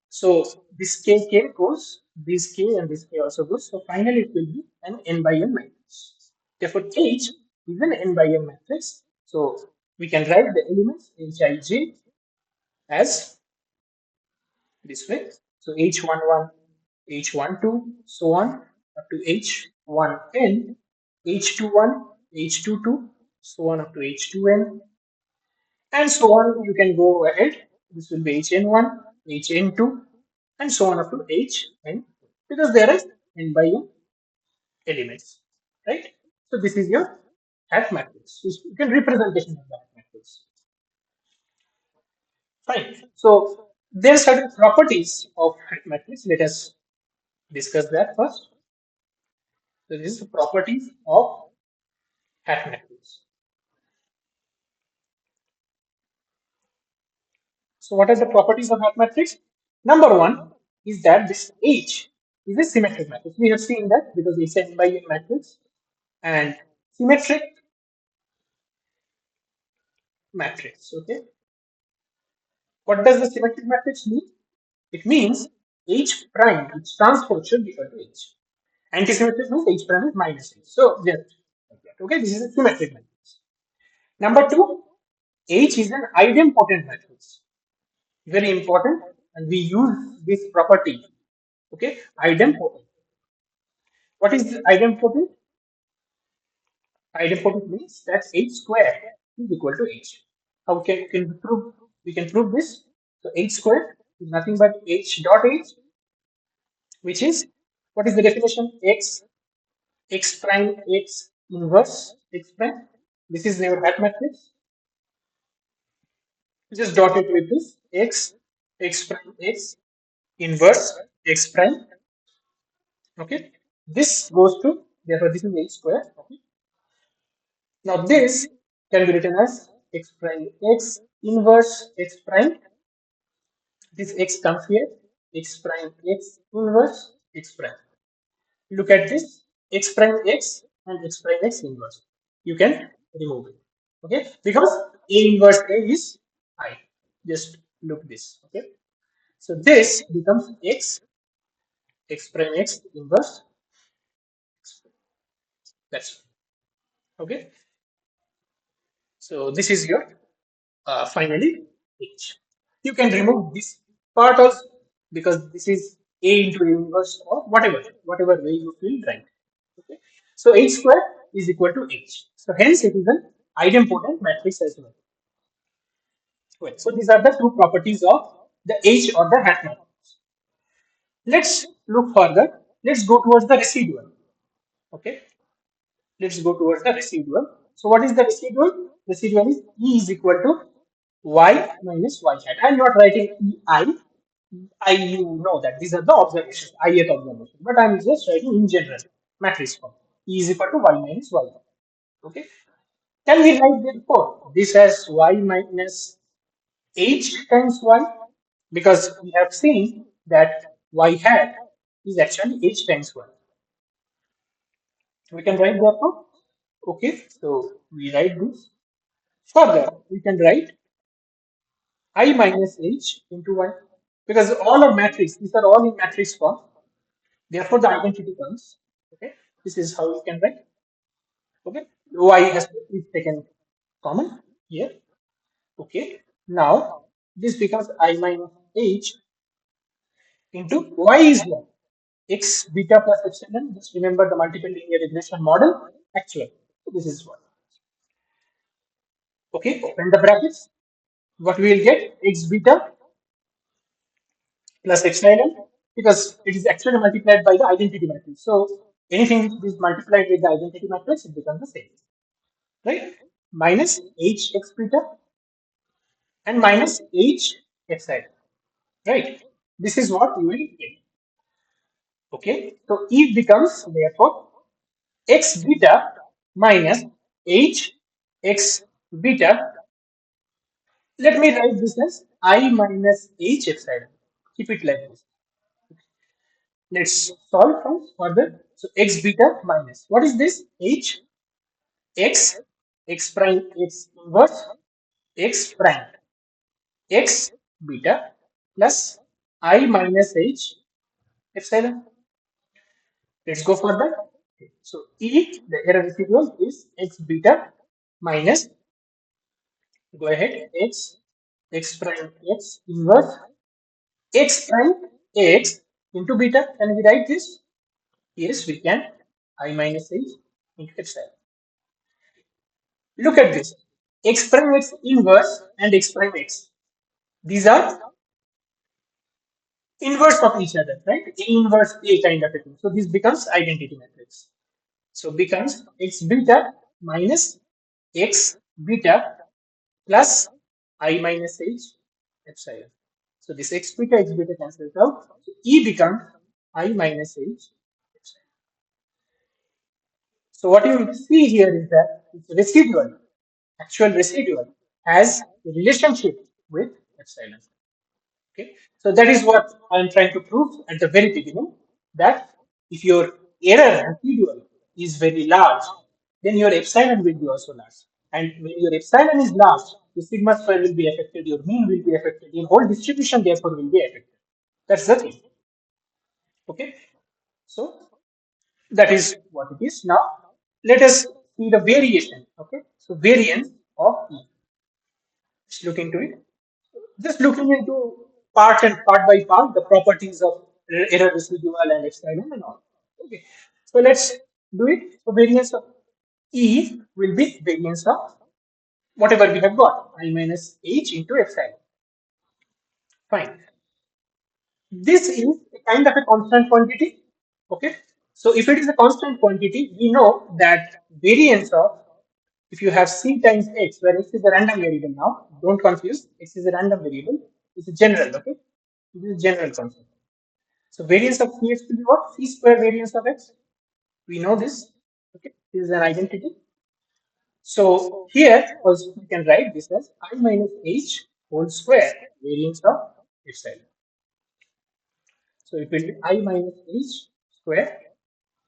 so this k goes, this k and this k also goes. So finally, it will be an n by n matrix. Therefore, H is an n by n matrix. So we can write the elements Hij as this way. So H11, H12, so on up to H1n, H21, H22, so on up to H2n, and so on. You can go ahead. This will be Hn1, Hn2, and so on up to Hn, because there are n by n elements, right? So this is your hat matrix. You can representation of that matrix. Fine. So there are certain properties of hat matrix. Let us discuss that first. So this is the properties of hat matrix. So what are the properties of hat matrix? Number one is that this H is a symmetric matrix. We have seen that because it's an n by n matrix, and symmetric matrix. Okay. What does the symmetric matrix mean? It means H prime, its transpose should be equal to H. Antisymmetric means H prime is minus H. So just like that. Okay, this is a symmetric matrix. Number two, H is an idempotent matrix. Very important, and we use this property. Okay, idempotent. What is idempotent? Idempotent means that H square is equal to H. How can we prove? We can prove this. So H square is nothing but H dot H, which is, what is the definition? X prime X inverse X prime. This is your hat matrix. Just dot it with this X prime X inverse X prime. Okay. This goes to, therefore this is H square. Okay. Now this can be written as X prime X inverse X prime. This X comes here. X prime X inverse X prime. Look at this x prime x and x prime x inverse. You can remove it. Okay, because A inverse A is I. Just look this. Okay, so this becomes x prime x inverse. That's okay. So this is your finally H. You can remove this part also, because this is A into A inverse, or whatever way you feel right. Okay. So H square is equal to H. So hence it is an idempotent matrix as well. Well, so these are the two properties of the H or the hat matrix. Let's look further. Let's go towards the residual. Okay. Let's go towards the residual. So what is the residual? Residual is E is equal to Y minus Y hat. I'm not writing EI. You know that these are the observations, ith observation. But I'm just writing in general matrix form. E is equal to Y minus Y hat. Okay. Can we write therefore this as Y minus H times Y? Because we have seen that Y hat is actually H times Y. We can write therefore. Okay, so we write this. Further, we can write I minus H into Y. Because all are matrix, these are all in matrix form. Therefore, the identity comes. Okay, this is how you can write. Okay, Y has is taken common here. Okay, now this becomes I minus h into y is what? X beta plus epsilon. Just remember the multiple linear regression model. Actually, so this is what. Okay, open the brackets. What we will get? X beta plus epsilon because it is actually multiplied by the identity matrix. So anything which is multiplied with the identity matrix, it becomes the same, right? Minus h x beta and minus h epsilon, right? This is what you will get. Okay, so E becomes therefore x beta minus h x beta. Let me write this as I minus h epsilon. Keep it like this. Let's solve first further. So x beta minus what is this? H x x prime x inverse x prime x beta plus I minus h epsilon. Let's go further. Okay. So E, the error residual is x beta minus, go ahead, x prime x inverse x prime x into beta. Can we write this? Yes, we can. I minus h into epsilon. Look at this. X prime x inverse and x prime x. These are inverse of each other, right? A inverse A kind of a thing. So this becomes identity matrix. So becomes x beta minus x beta plus I minus h epsilon. So this x beta cancels out. So E becomes I minus h epsilon. So what you see here is that its residual, actual residual, has a relationship with epsilon. Okay, so that is what I am trying to prove at the very beginning, that if your error residual is very large, then your epsilon will be also large. And when your epsilon is large, the sigma square will be affected, your mean will be affected, your whole distribution therefore will be affected. That's the thing. Okay, so that is what it is. Now let us see the variation. Okay, so variance of E. Let's look into it. Just looking into part and part by part the properties of error residual and epsilon and all. Okay, so let's do it. So variance of E will be variance of whatever we have got, I minus h into epsilon. Fine. This is a kind of a constant quantity. Okay, so if it is a constant quantity, we know that variance of, if you have c times x, where x is a random variable now, don't confuse, x is a random variable, it's a general, okay? This is general concept. So variance of cx will be what? C square variance of x. We know this. Okay, this is an identity. So here also we can write this as I minus h whole square variance of epsilon. So it will be I minus h square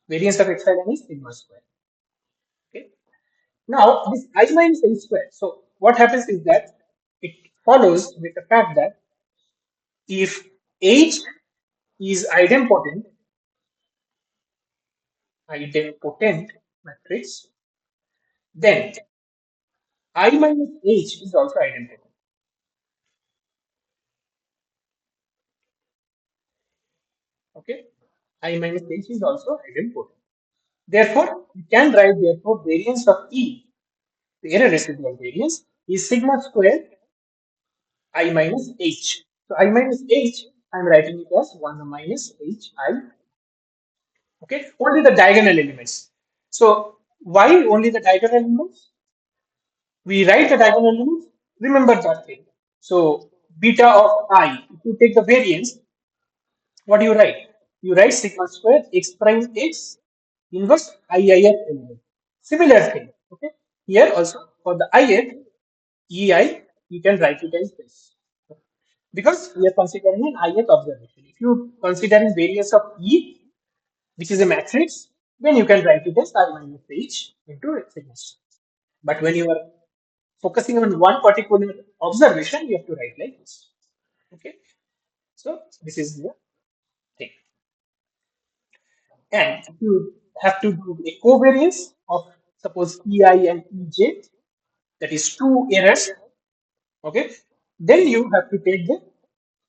variance of epsilon is sigma square. Okay. Now this I minus h square. So what happens is that it follows with the fact that if h is idempotent matrix, then I minus h is also idempotent. Okay, I minus h is also idempotent. Therefore, you can write therefore variance of E, the error residual variance, is sigma square I minus h. So I minus h, I'm writing it as 1 minus h I. Okay, only the diagonal elements. So why only the diagonal elements? We write the diagonal elements. Remember that thing. So beta of I, if you take the variance, what do you write? You write sigma square x prime x inverse IIF element. Similar thing. Okay. Here also for the IF, EI, you can write it as this. Because we are considering an ith observation. If you considering variance of E, which is a matrix, then you can write it as I minus H into its signature. But when you are focusing on one particular observation, you have to write like this. Okay, so this is the thing. And you have to do a covariance of suppose EI and EJ, that is two errors. Okay, Then you have to take the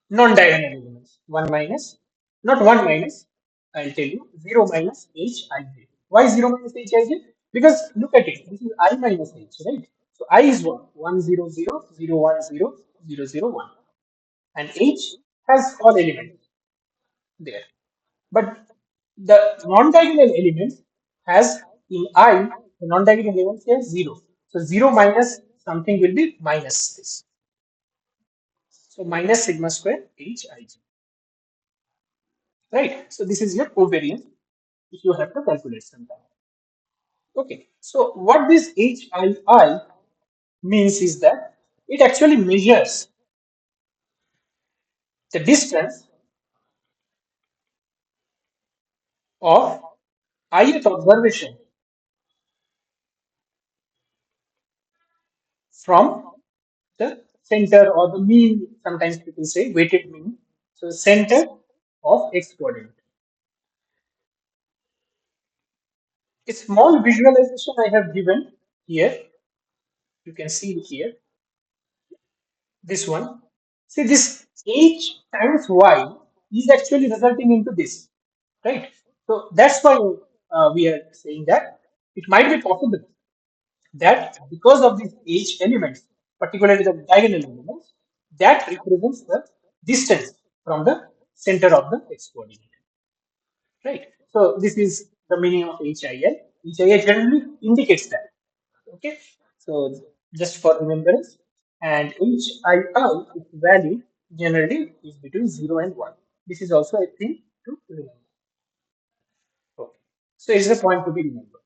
non-diagonal elements. 1 minus, not 1 minus, I'll tell you, 0 minus hij. Why 0 minus hij? Because look at it, this is I minus h, right? So I is 1, 1, 0, 0, 0, 1, 0, 0, 0, 1. And h has all elements there. But the non-diagonal elements has in I, the non-diagonal elements here 0. So 0 minus something will be minus this. So minus sigma square hij. Right? So this is your covariance if you have to calculate sometime. Okay. So what this HII means is that it actually measures the distance of ith observation from the center or the mean, sometimes people say weighted mean. So center of x coordinate. A small visualization I have given here. You can see it here. This one. See, this h times y is actually resulting into this, right? So that's why we are saying that it might be possible that because of these h elements, particularly the diagonal elements, that represents the distance from the center of the x coordinate, right? So this is the meaning of HIL. HIL generally indicates that. Okay, so just for remembrance, and HII its value generally is between 0 and 1. This is also a thing to remember. Okay, so it's a point to be remembered.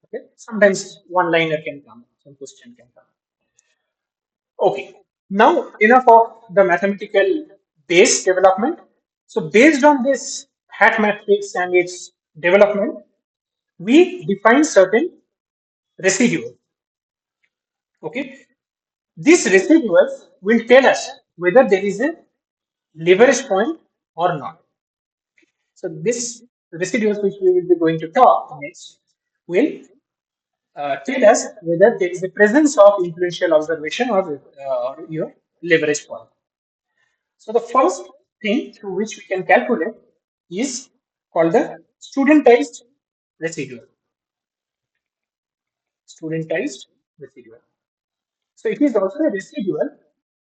Okay, sometimes one liner can come, some question can come. Okay, now enough of the mathematical base development. So based on this hat matrix and its development, we define certain residuals. Okay, these residuals will tell us whether there is a leverage point or not. So this residuals which we will be going to talk next will tell us whether there is a presence of influential observation or your leverage point. So the first thing through which we can calculate is called the studentized residual. Studentized residual. So it is also a residual,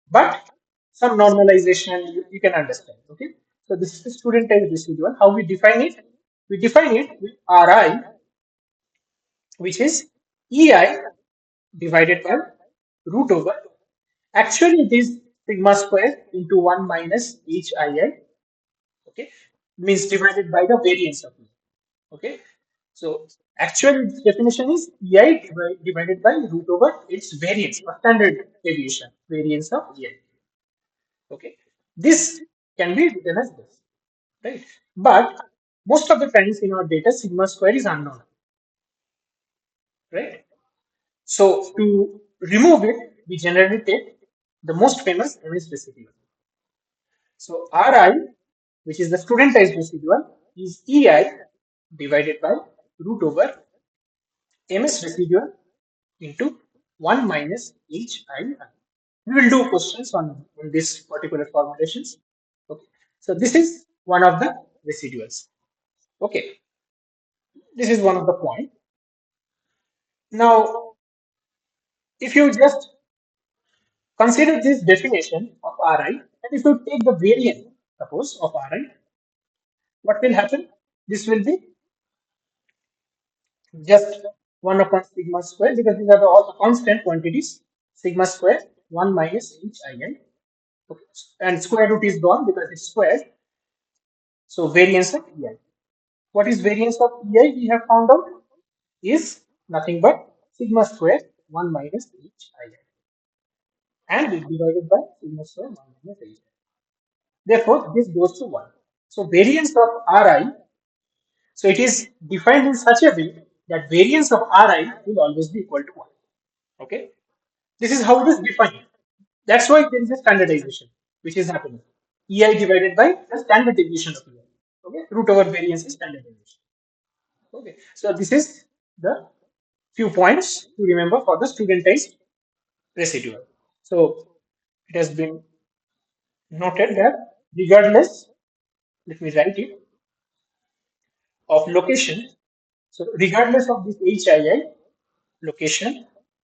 but some normalization you can understand. Okay. So this is the studentized residual. How we define it? We define it with Ri, which is Ei divided by root over. Actually, it is sigma square into 1 minus HII. Okay. Means divided by the variance of it. Okay. So actual definition is Ei divided by root over its variance or standard deviation, variance of Ei. Okay, this can be written as this, right? But most of the times in our data, sigma square is unknown, right? So to remove it, we generally take the most famous MS residual. So Ri, which is the studentized residual, is Ei divided by root over MS residual into 1 minus HII. We will do questions on this particular formulations. Okay. So this is one of the residuals. Okay. This is one of the point. Now, if you just consider this definition of Ri, and if you take the variance, suppose, of Ri, what will happen? This will be just 1 upon sigma square because these are all the constant quantities. Sigma square 1 minus HII. Okay. And square root is gone because it's square. So variance of Ei. What is variance of Ei? We have found out is nothing but sigma square 1 minus HII. And is divided by sigma square 1 minus Hi. Therefore, this goes to 1. So variance of Ri, so it is defined in such a way that variance of Ri will always be equal to 1. Okay. This is how it is defined. That's why there is a standardization which is happening. Ei divided by the standard deviation of Ei. Okay. Root over variance is standardization. Okay. So this is the few points to remember for the studentized residual. So it has been noted that regardless, let me write it, of location. So regardless of this HII, location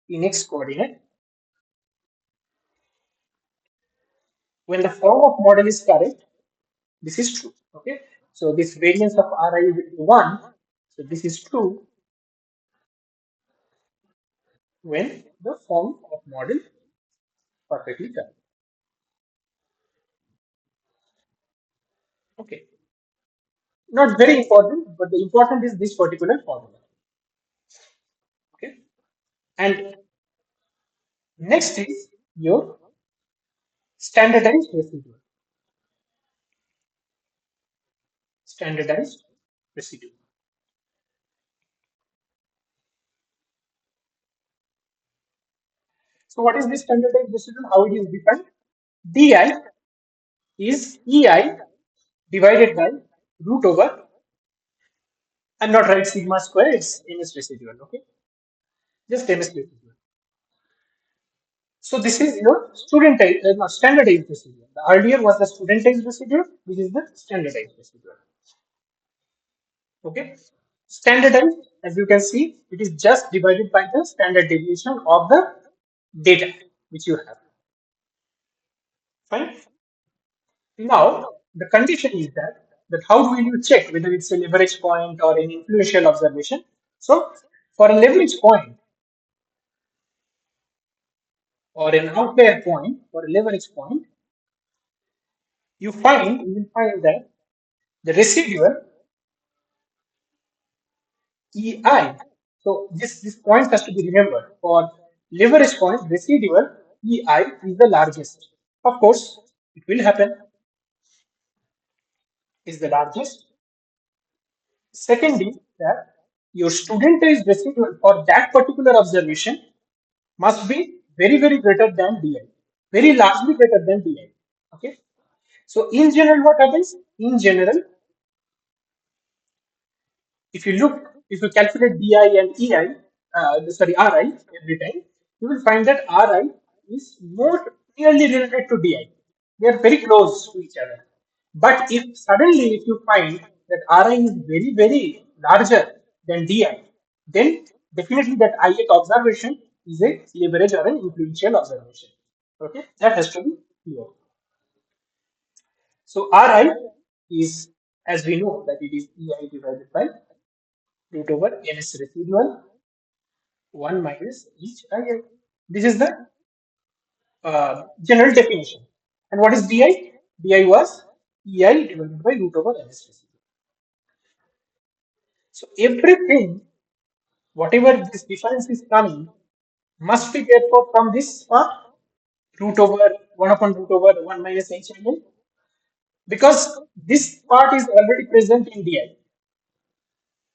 in X coordinate, when the form of model is correct, this is true. Okay. So this variance of Ri will be 1. So this is true when the form of model perfectly correct. Okay. Not very important, but the important is this particular formula. Okay. And next is your standardized residual. Standardized residual. So what is this standardized residual? How it is defined? Di is EI divided by root over, I'm not write sigma square, it's MS residual, okay? Just MS residual. So this is your studentized, no, standardized residual. The earlier was the studentized residual, this is the standardized residual, okay? Standardized, as you can see, it is just divided by the standard deviation of the data which you have, fine? Now, the condition is that how do you check whether it's a leverage point or an influential observation? So, for a leverage point or an outlier point or a leverage point, you will find that the residual EI. So, this point has to be remembered. For leverage point, residual EI is the largest. Of course, it will happen is the largest. Second is that your studentized residual for that particular observation must be very, very greater than DI, very largely greater than DI. Okay. So in general, what happens? In general, if you calculate DI and EI, sorry, RI every time, you will find that RI is more nearly related to DI. They are very close to each other. But if you find that RI is very, very larger than DI, then definitely that ith observation is a leverage or an influential observation. Okay, that has to be clear. So Ri is, as we know, that it is EI divided by root over ns residual 1 minus each I. This is the general definition. And what is di? Di was EI divided by root over ns residual. So everything, whatever this difference is coming, must be therefore from this part root over 1 upon root over 1 minus HIL, because this part is already present in DI,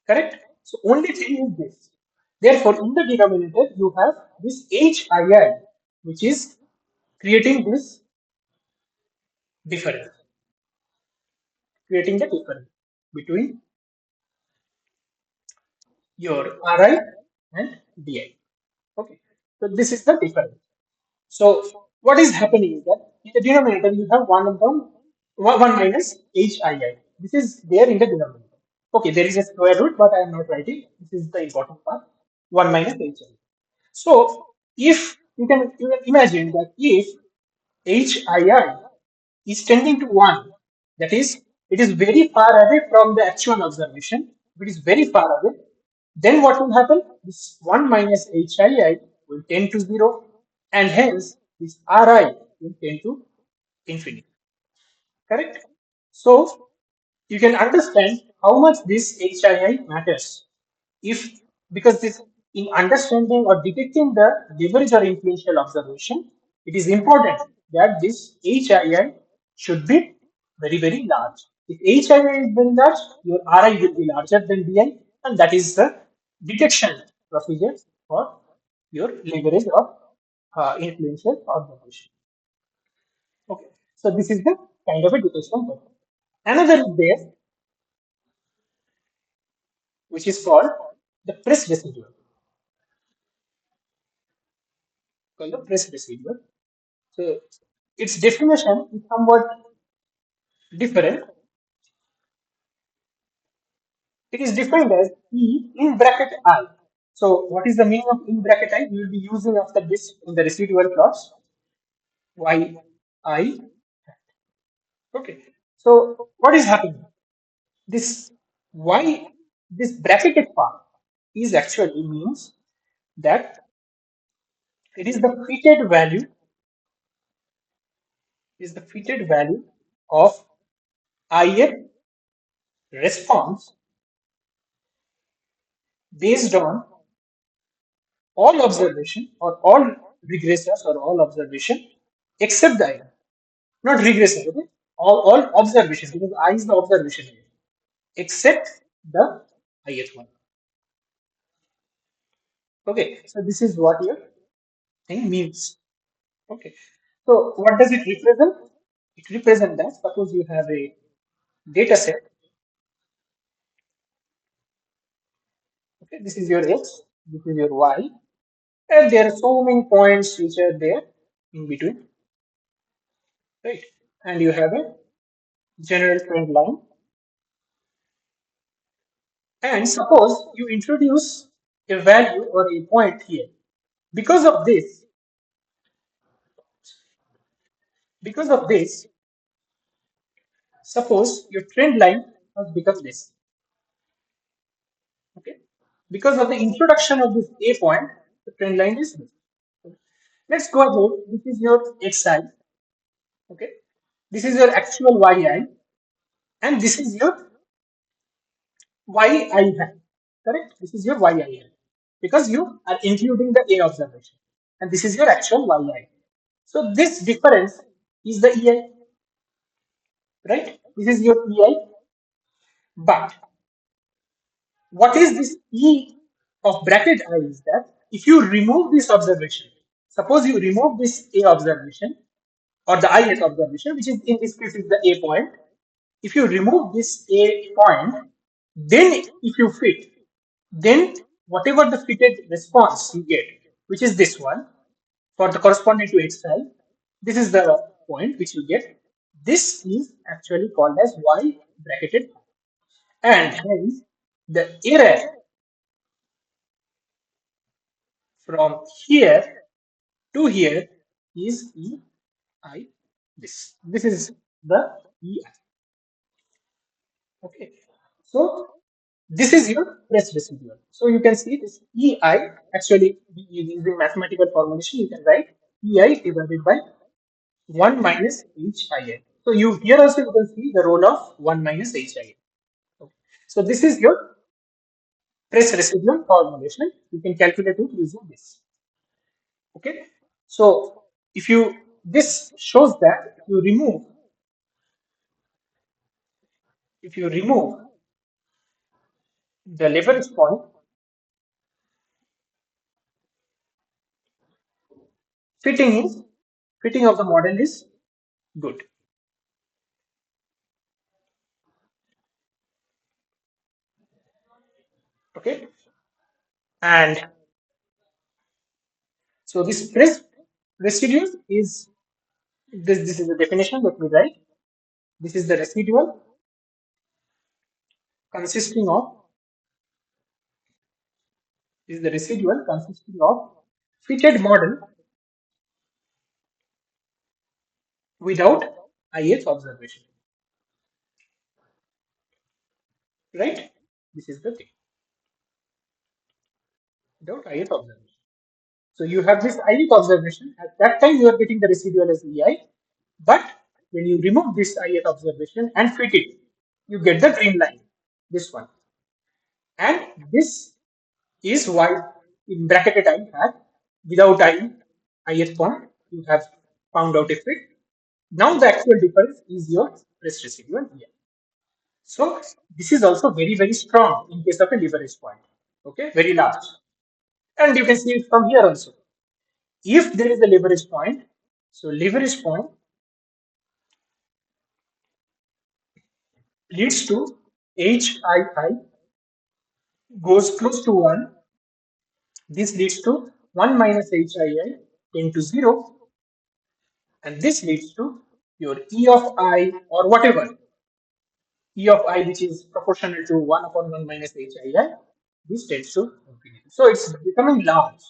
correct? So only thing is this. Therefore, in the denominator, you have this HII, which is creating this difference, creating the difference between your RI and DI. Okay, so this is the difference. So what is happening is that in the denominator you have 1 minus HII. This is there in the denominator. Okay, there is a square root, but I am not writing. This is the important part. 1 minus HI. So if you can imagine that if HII is tending to 1, that is, it is very far away from the actual observation. If it is very far away, then what will happen? This 1 minus HII will tend to 0, and hence this RI will tend to infinity. Correct? So you can understand how much this HII matters. If because this in understanding or detecting the leverage or influential observation, it is important that this HII should be very, very large. If HII is very large, your RI will be larger than DI, and that is the detection procedure for your leverage or influential observation. Okay, so this is the kind of a detection method. Another is there, which is called the press residual. called the press residual. So its definition is somewhat different. It is defined as E in bracket I. So what is the meaning of in bracket I? We will be using after this in the residual plots. Y I. Okay. So what is happening? This Y, this bracketed part is actually means that it is the fitted value, is the fitted value of ith response based on all observation or all regressors or all observation except the ith. Not regression, okay? All observations because I is the observation here, except the ith one. Okay, so this is what your thing means. Okay, so what does it represent? It represents that suppose you have a data set. Okay, this is your x, this is your y, and there are so many points which are there in between, right? And you have a general trend line. And suppose you introduce a value or a point here. Because of this, because of this, suppose your trend line has become this. Okay. Because of the introduction of this A point, the trend line is this. Let's go ahead. This is your xi. Okay. This is your actual yi, and this is your yi hat. Correct? This is your yi hat because you are including the A observation, and this is your actual yi. So this difference is the ei, right? This is your ei, but what is this E of bracket I is that if you remove this observation, suppose you remove this A observation or the ith observation, which is in this case is the A point. If you remove this A point, then if you fit, then whatever the fitted response you get, which is this one for the corresponding to xi, this is the point which you get. This is actually called as y bracketed, and hence the error from here to here is EI. This is the EI. Okay. So this is your press residual. So you can see this EI actually using mathematical formulation you can write EI divided by 1 minus HII. So you here also you can see the role of 1 minus HII. Okay. So this is your press residual formulation. You can calculate it using this. Okay. So if you this shows that if you remove the leverage point, fitting is fitting of the model is good. Okay. And so this press residue is this is the definition. Let me write. This is the residual consisting of is the residual consisting of fitted model without ith observation. Right? This is the thing. Without ith observation. So you have this ith observation. At that time, you are getting the residual as EI. But when you remove this ith observation and fit it, you get the green line. This one. And this is why in bracketed I had without ith point, you have found out a fit. Now the actual difference is your rest residual here. So this is also very, very strong in case of a leverage point. Okay, very large. And you can see it from here also. If there is a leverage point, so leverage point leads to HII goes close to 1. This leads to 1 minus HII tend to 0, and this leads to your E of I or whatever E of I, which is proportional to 1 upon 1 minus HII, this tends to infinity. So it's becoming large.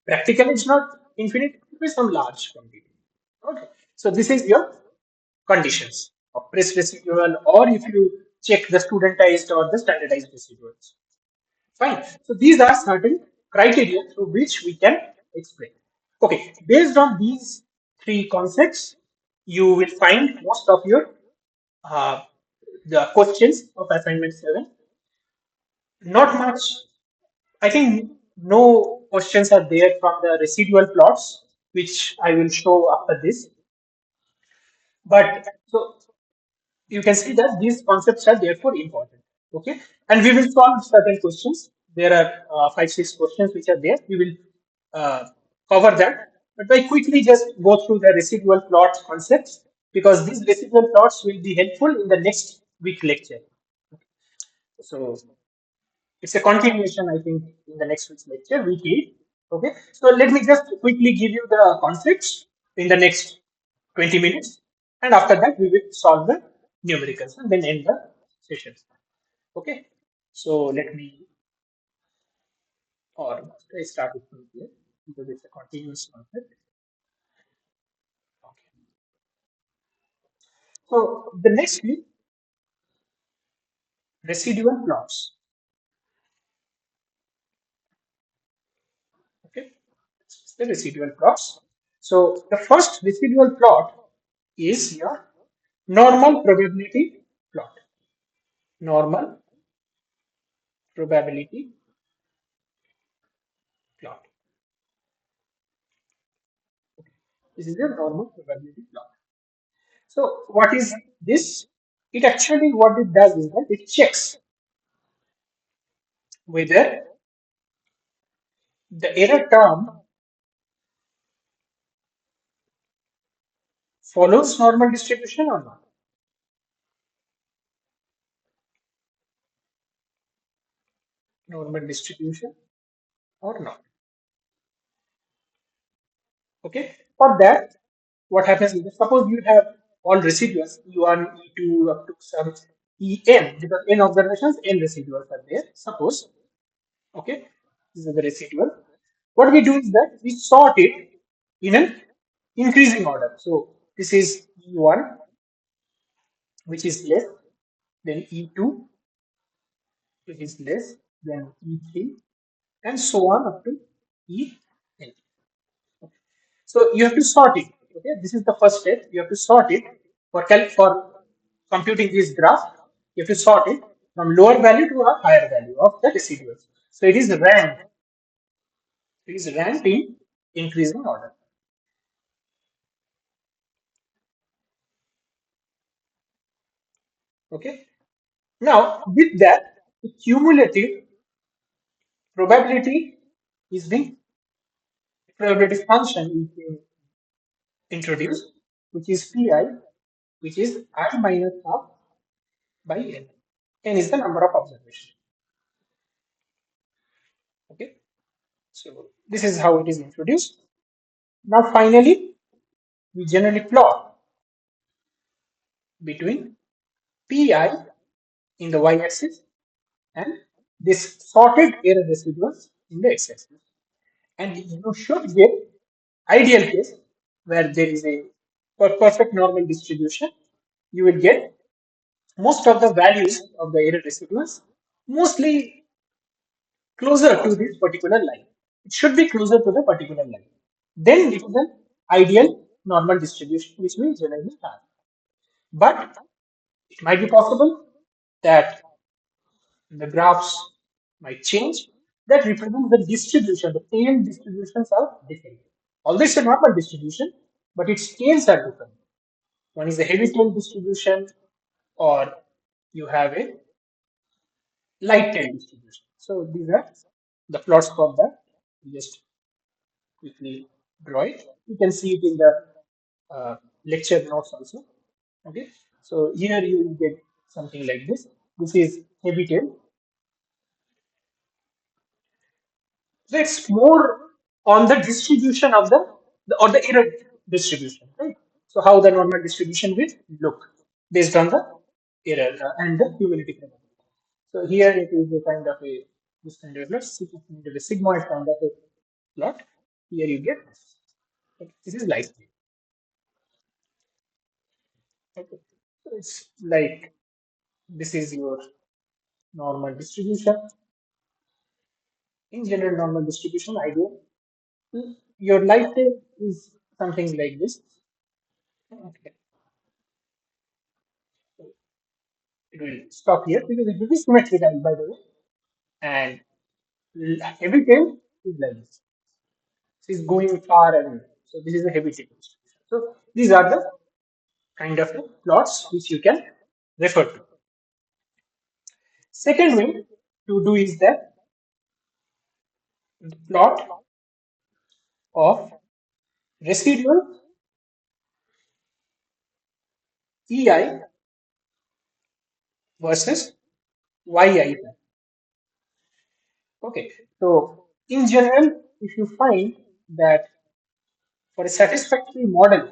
Practically, it's not infinite, it is some large quantity. Okay. So this is your conditions of press residual, or if you check the studentized or the standardized residuals. Fine. So these are certain criteria through which we can explain. Okay. Based on these three concepts, you will find most of your uh, the questions of assignment 7. Not much. I think no questions are there from the residual plots, which I will show after this. But so you can see that these concepts are therefore important. Okay, and we will solve certain questions. There are 5, 6 questions which are there. We will cover that. But I quickly just go through the residual plot concepts, because these residual plots will be helpful in the next week lecture. So it's a continuation, I think, in the next week's lecture, week 8. Okay, so let me just quickly give you the concepts in the next 20 minutes, and after that, we will solve the numericals and then end the session. Okay, so let me, or I start it from here because it's a continuous concept. Okay, so the next week, residual plots. Okay, this is the residual plots. So the first residual plot is your normal probability plot. Normal probability plot. This is a normal probability plot. So what is this? It actually, what it does is that it checks whether the error term follows normal distribution or not. Normal distribution or not. Okay. For that, what happens is that suppose you have all residuals E1, E2 up to some En, because n observations, n residuals are there. Suppose, okay, this is the residual. What we do is that we sort it in an increasing order. So this is E1, which is less than E2, which is less than E3, and so on up to En. So you have to sort it. Okay, this is the first step. You have to sort it for computing this graph. You have to sort it from lower value to a higher value of the residuals. So it is ranked. It is ranked in increasing order. Okay. Now with that, the cumulative probability is being probability function is being introduced, which is pi, which is I minus half by n. N is the number of observations. Okay. So this is how it is introduced. Now finally, we generally plot between pi in the y-axis and this sorted error residuals in the x-axis. And you should get ideal case where there is a perfect normal distribution. You will get most of the values of the error residuals mostly closer to this particular line. It should be closer to the particular line. Then it is an ideal normal distribution which we generally have. But it might be possible that the graphs might change that represents the distribution. The tail distributions are different. Although it's a normal distribution, but its scales are different. One is a heavy tail distribution, or you have a light tail distribution. So these are the plots for that. Just quickly draw it. You can see it in the lecture notes also. Okay. So here you will get something like this. This is heavy tail. So it's more on the distribution of the or the error distribution, right? So how the normal distribution will look based on the error and the humidity probability. So here it is a kind of a this kind of a sigmoid kind of a plot. Here you get this is light. Okay. So it's like this is your normal distribution. In general, normal distribution idea. Your lifetime is something like this. Okay. So it will stop here because it will be symmetrical, by the way. And heavy tail is like this. This is going far away. So this is a heavy tail distribution. So these are the kind of plots which you can refer to. Second way to do is the plot of residual EI versus YI. Okay, so in general, if you find that for a satisfactory model,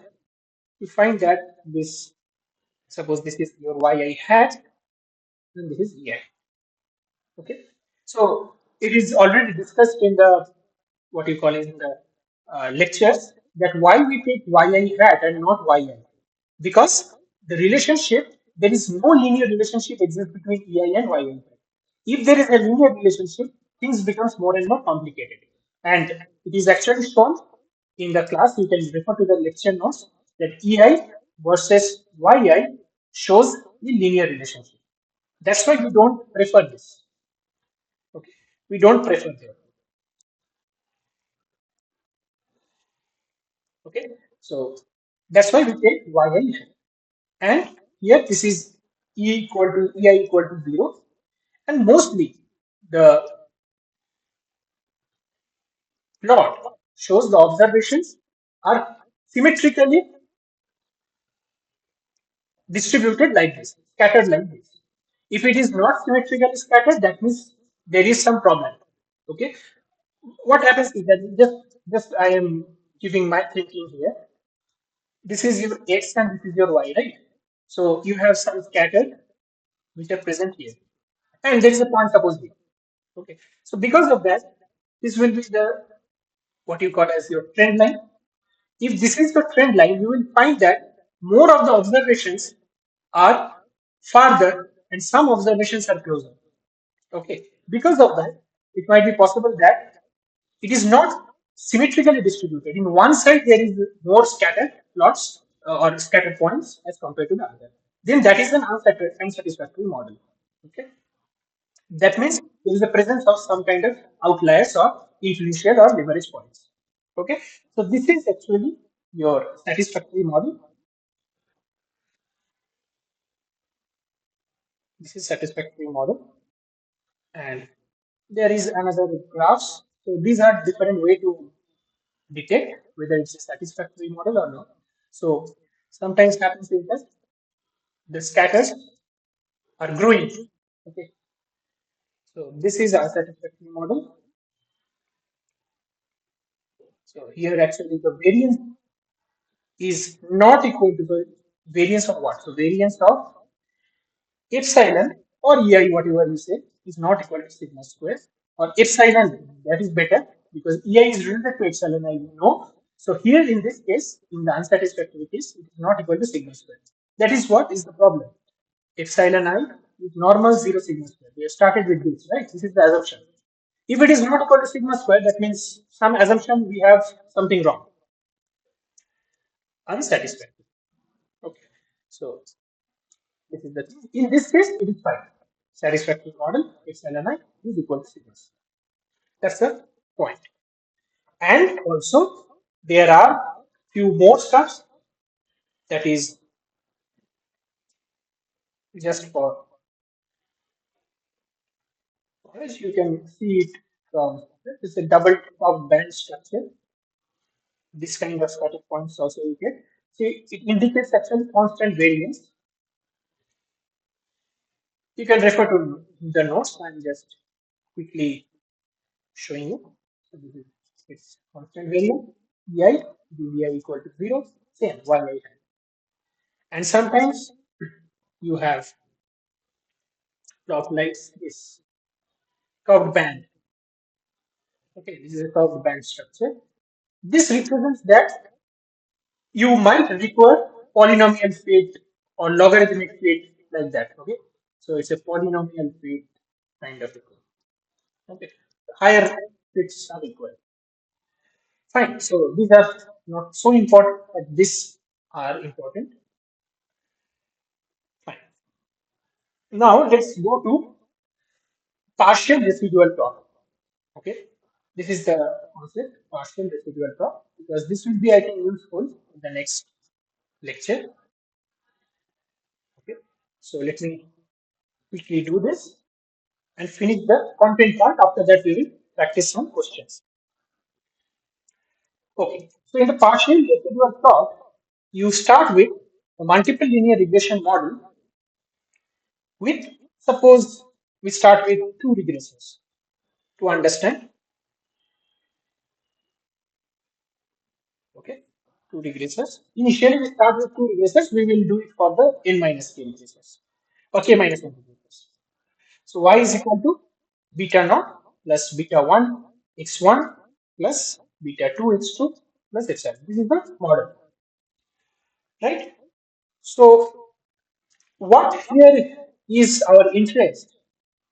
you find that this, suppose this is your YI hat, and this is EI. Okay, so it is already discussed in the what you call in the lectures that why we take yi hat and not yi because the relationship there is no linear relationship exists between ei and yi. If there is a linear relationship, things becomes more and more complicated, and it is actually shown in the class. You can refer to the lecture notes that ei versus yi shows the linear relationship. That's why we don't prefer this. Okay, we don't prefer that. Okay, so that's why we take yi, and here this is e equal to ei equal to 0, and mostly the plot shows the observations are symmetrically distributed like this, scattered like this. If it is not symmetrically scattered, that means there is some problem. Okay, what happens is that just I am giving my thinking here. This is your x and this is your y, right? So you have some scattered which are present here, and there is a point suppose here. Okay, so because of that, this will be the what you call as your trend line. If this is the trend line, you will find that more of the observations are farther and some observations are closer. Okay, because of that, it might be possible that it is not symmetrically distributed. In one side, there is more scattered plots or scattered points as compared to the other. Then that is an unsatisfactory model. Okay, that means there is a presence of some kind of outliers or influential or leverage points. Okay, so this is actually your satisfactory model. This is satisfactory model, and there is another graphs. So these are different way to detect whether it's a satisfactory model or not. So sometimes happens is that the scatters are growing. Okay, so this is a satisfactory model. So here actually the variance is not equal to the variance of what? So variance of epsilon or ei, whatever you say, is not equal to sigma square or epsilon. That is better because ei is related to epsilon. I know. So here in this case, in the unsatisfactory case, it is not equal to sigma square. That is what is the problem. Epsilon I is normal 0 sigma square. We have started with this, right? This is the assumption. If it is not equal to sigma square, that means some assumption we have something wrong. Unsatisfactory. Okay. So this is the thing. In this case, it is fine. Satisfactory model, epsilon I is equal to sigma. That's the point. And also, there are few more stuffs that is just for as you can see it from it's a double top band structure. This kind of static points also you get. See, it indicates actually constant variance. You can refer to the notes. I'm just quickly showing you. So this is its constant variance. vi, dvi equal to 0, same yi. And sometimes you have plot like this, curved band. Okay, this is a curved band structure. This represents that you might require polynomial fit or logarithmic fit like that. Okay, so it's a polynomial fit kind of equal. Okay, higher fits are equal. Fine. So these are not so important, but these are important. Fine. Now let's go to partial residual plot. Okay, this is the concept partial residual plot because this will be I think useful in the next lecture. Okay, so let me quickly do this and finish the content part. After that, we will practice some questions. Okay, so in the partial residual plot, you start with a multiple linear regression model with, suppose we start with two regressors to understand. Okay, two regressors. Initially, we start with two regressors. We will do it for the n minus k regressors or k minus 1 regressors. So y is equal to beta naught plus beta 1 x1 plus beta 2 x2 plus etc. This is the model, right? So what here is our interest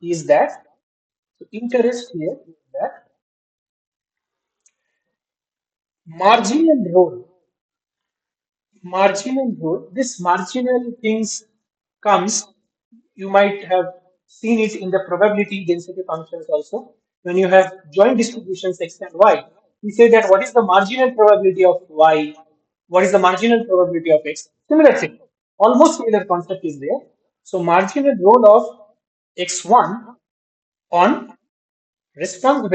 is that, so interest here is that marginal role, this marginal things comes, you might have seen it in the probability density functions also. When you have joint distributions x and y, we say that what is the marginal probability of y, what is the marginal probability of x. Similar thing, almost similar concept is there. So marginal role of x1 on response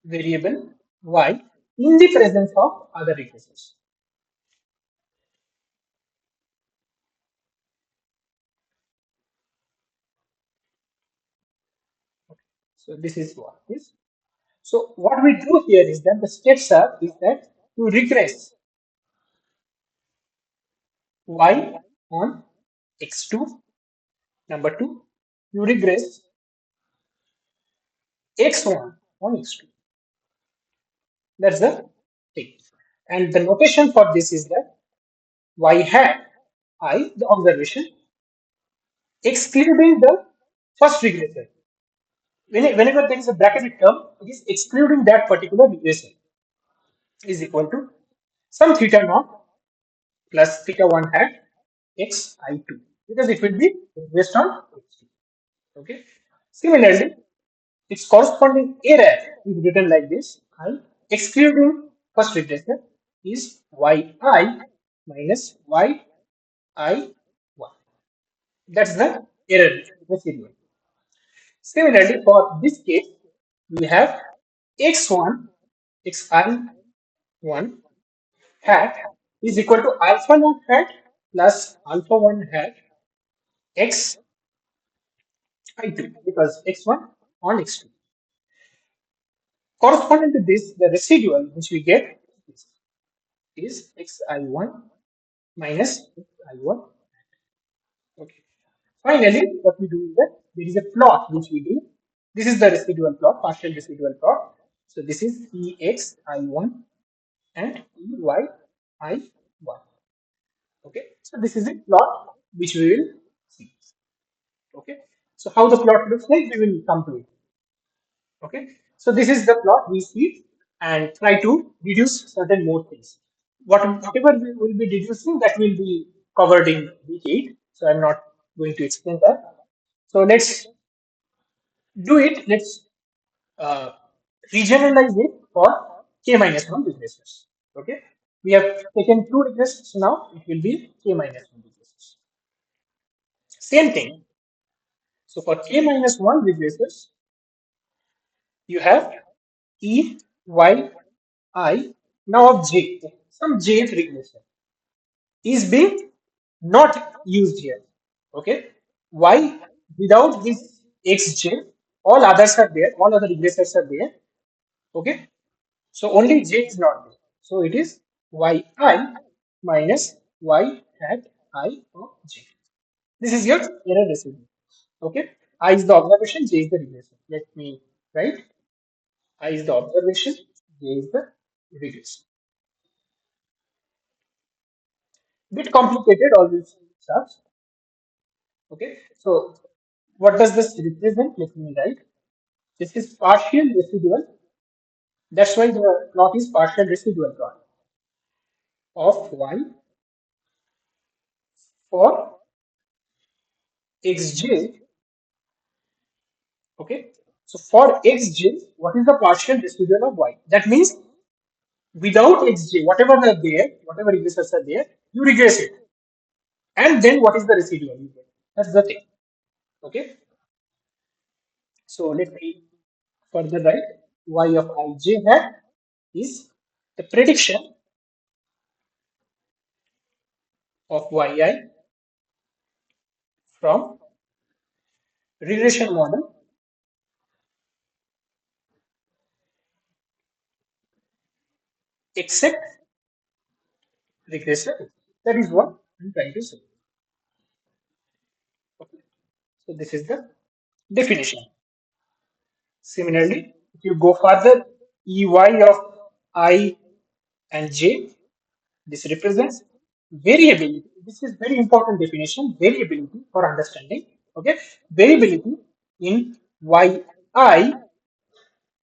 variable y in the presence of other regressors. So this is what is. So what we do here is that the steps are is that to regress y on x2, number two, you regress x1 on x2. That's the thing. And the notation for this is that y hat I, the observation, excluding the first regressor. Whenever there is a bracketed term, it is excluding that particular regressor is equal to some theta naught plus theta 1 hat x I2 because it will be based on x2. Okay. Similarly, its corresponding error is written like this: I excluding first regressor is yi minus yi1. That's the error residual. Similarly, for this case, we have x1 xi1 hat is equal to alpha naught hat plus alpha 1 hat x I2 because x1 on x2. Corresponding to this, the residual which we get is xi1 minus xi1. Okay. Finally, what we do is that there is a plot which we do. This is the residual plot, partial residual plot. So this is exi1 and eyi1. Okay. So this is a plot which we will see. Okay. So how the plot looks like, we will come to it. Okay. So this is the plot we see and try to deduce certain more things. Whatever we will be deducing, that will be covered in week 8. So I'm not going to explain that. So let's do it. Let's uh, regeneralize it for k minus 1 regressors. Okay. We have taken two regressors now. It will be k minus 1 regressors. Same thing. So for k minus 1 regressors, you have E, Y, I, now of J, some Jth regressor is being not used here. Okay. Why? Without this Xj, all others are there, all other regressors are there. Okay, so only j is not there. So it is yi minus y hat I of j. This is your error residue. Okay, I is the observation, j is the regression. Let me write. I is the observation, j is the regression. Bit complicated all these stuff. Okay, so what does this represent? Let me write. This is partial residual. That's why the plot is partial residual plot of y for xj. Okay, so for xj, what is the partial residual of y? That means without xj, whatever are there, whatever regressions are there, you regress it. And then what is the residual you get? That's the thing. Okay, so let me further write y of ij hat is the prediction of yi from regression model except regression. That is what I'm trying to say. Okay. So this is the definition. Similarly, if you go further, Ey of I and J, this represents variability. This is very important definition, variability for understanding. Okay, variability in Yi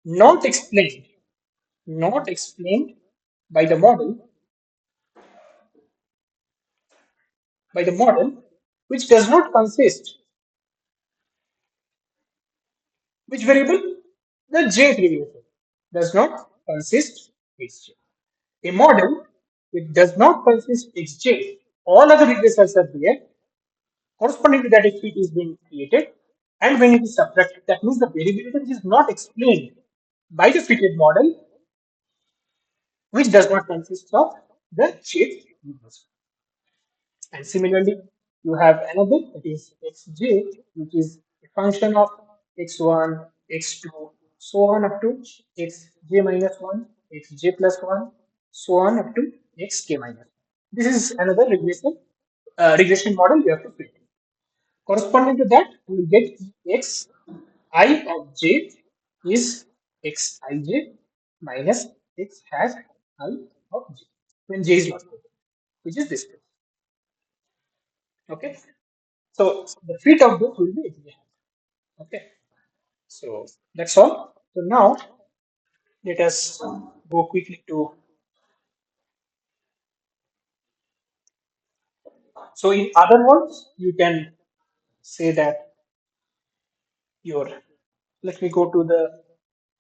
not explained, not explained by the model, by the model, which does not consist, which variable? The jth regression does not consist xj. A model which does not consist xj, all other regressors are there, corresponding to that, a fit is being created, and when it is subtracted, that means the variability which is not explained by the fitted model, which does not consist of the jth regressor. And similarly, you have another, that is xj, which is a function of x1, x2, so on up to xj minus 1, xj plus 1, so on up to xk minus 1. This is another regression model you have to fit. Corresponding to that, we will get x I of j is xij minus x hash I of j when j is not present, which is this case. Okay. So the fit of this will be examined. Okay. So that's all. So now let us go quickly to. So in other words, you can say that your. Let me go to the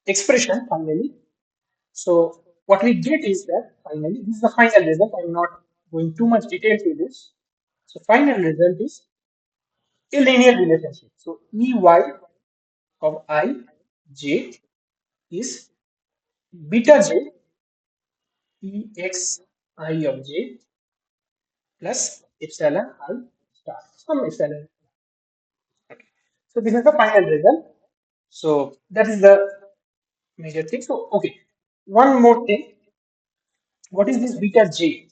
expression finally. So what we get is that finally this is the final result. I'm not going too much detail to this. So final result is a linear relationship. So Ey of I j is beta j Ex I of j plus epsilon I star, some epsilon. Okay. So this is the final result. So that is the major thing. So okay, one more thing. What is this beta j?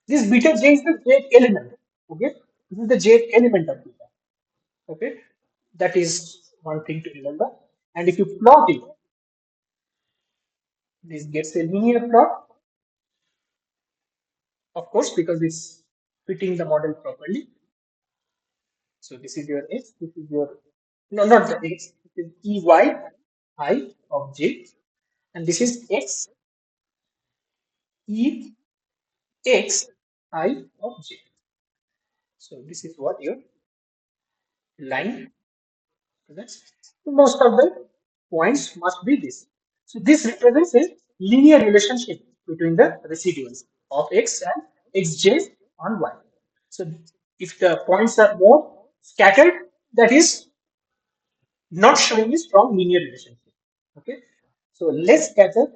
This beta j is the jth element. Okay, this is the jth element of beta. Okay, that is one thing to remember. And if you plot it, this gets a linear plot, of course, because it's fitting the model properly. So this is your x, this is your, no, not the x, this is Ey I of j, and this is x E x I of j. So this is what your line presents. Most of the points must be this. So this represents a linear relationship between the residuals of x and xj on y. So if the points are more scattered, that is not showing a strong linear relationship. Okay. So less scattered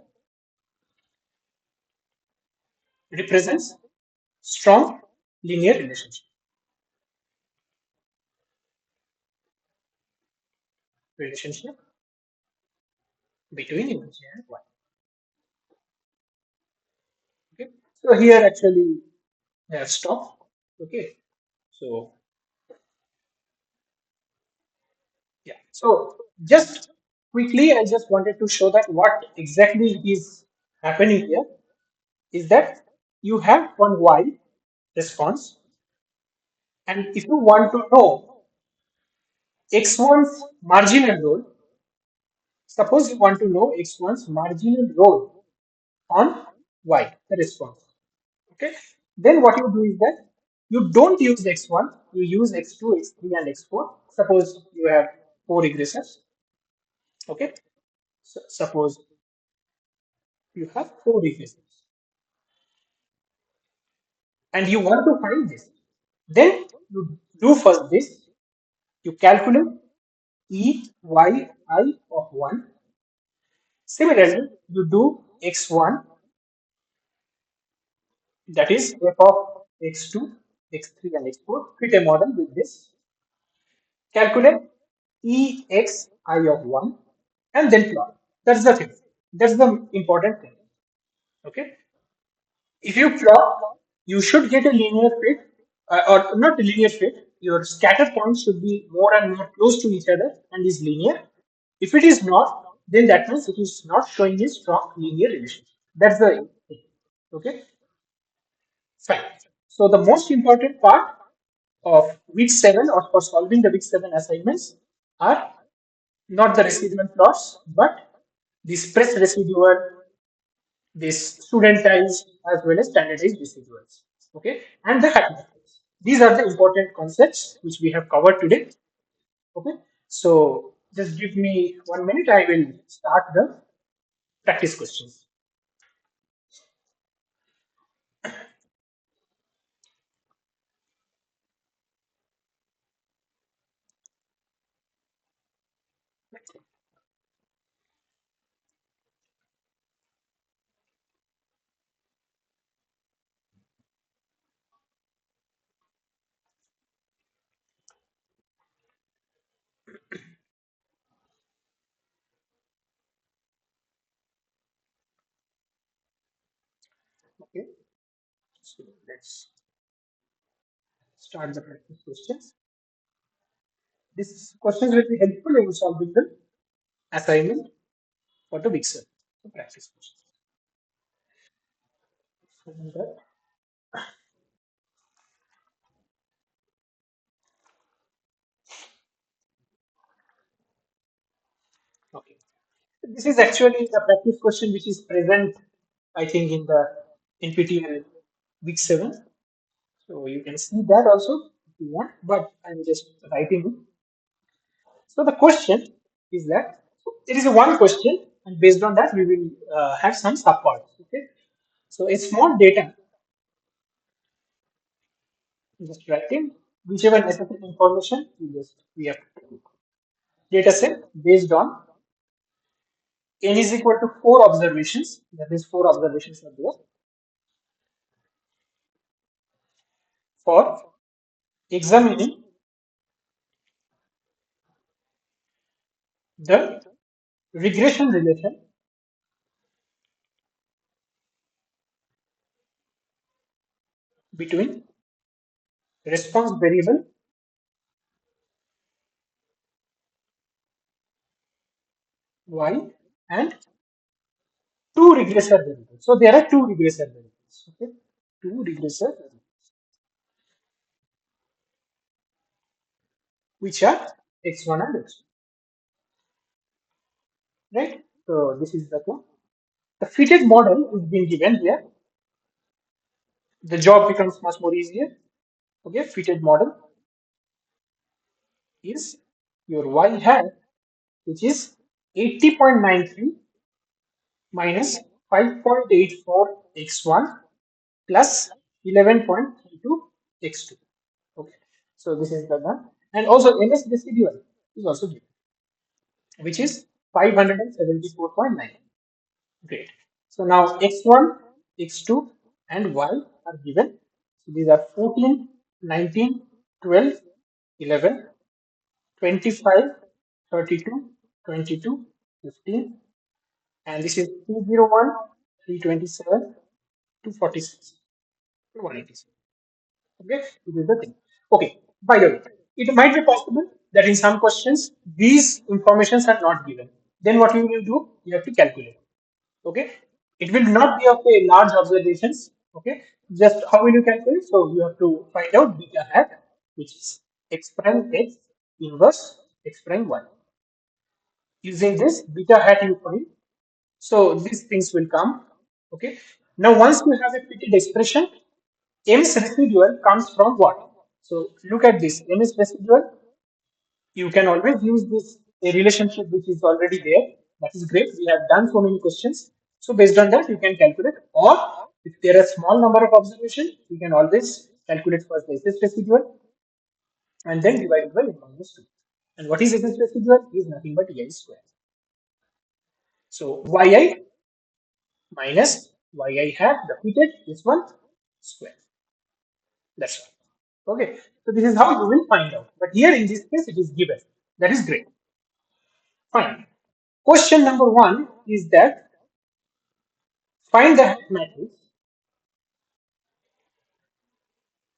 represents strong linear relationship. between x and y. Okay. So here actually I have stopped. Okay. So yeah. So just quickly, I just wanted to show that what exactly is happening here is that you have one y response, and if you want to know x1's marginal role, suppose you want to know x1's marginal role on y, the response. Okay. Then what you do is that you don't use x1, you use x2, x3, and x4. Suppose you have four regressors. Okay. So suppose you have four regressors and you want to find this. Then you do first this. You calculate e y I of 1. Similarly, you do x1, that is f of x2, x3, and x4. Fit a model with this. Calculate ex I of 1 and then plot. That's the thing. That's the important thing. Okay. If you plot, you should get a linear fit, or not a linear fit. Your scatter points should be more and more close to each other and is linear. If it is not, then that means it is not showing a strong linear relationship. That's the thing. Okay, fine. So the most important part of week 7 or for solving the week 7 assignments are not the residual plots, but the spread residual, this studentized as well as standardized residuals. Okay, and the hypothesis. These are the important concepts which we have covered today. Okay, so just give me 1 minute. I will start the practice questions. Okay, so let's start the practice questions. These questions will be helpful in solving the assignment for the week 7. So practice questions. And that- Okay. This is actually the practice question which is present, I think, in the NPTEL week 7. So you can see that also if you want, but I'm just writing it. So the question is that, so there is a one question, and based on that we will have some subparts. Okay. So a small data, just writing whichever necessary information we have to do. Data set based on n is equal to four observations. That is four observations are there for examining the regression relation between response variable y and two regressor variables. So there are two regressor variables. Okay, two regressor variables, which are x1 and x2. Right. So this is the one. The fitted model is being given here. The job becomes much more easier. Okay, fitted model is your y hat, which is 80.93 minus 5.84 x1 plus 11.32 x2. Okay, so this is the one, and also ns residual is also given, which is 574.9. Great. So now x1, x2, and y are given. So these are 14, 19, 12, 11, 25, 32, 22, 15, And this is 301, 327, 246, 187. Okay, this is the thing. Okay, by the way, it might be possible that in some questions these informations are not given. Then what you will do? You have to calculate. Okay, it will not be of a large observations. Okay, just how will you calculate? So you have to find out beta hat, which is x prime x inverse x prime y. Using this beta hat you find. So these things will come. Okay. Now once you have a fitted expression, M's residual comes from what? So look at this. M's residual, you can always use this a relationship which is already there. That is great. We have done so many questions. So based on that, you can calculate. Or if there are small number of observations, you can always calculate first the SS residual and then divide it by n minus 2. And what is SS residual? Is nothing but EI square. So yi minus yi hat the fitted is 1 square. That's all. Okay. So this is how you will find out. But here in this case, it is given. That is great. Fine. Question number 1 is that find the hat matrix.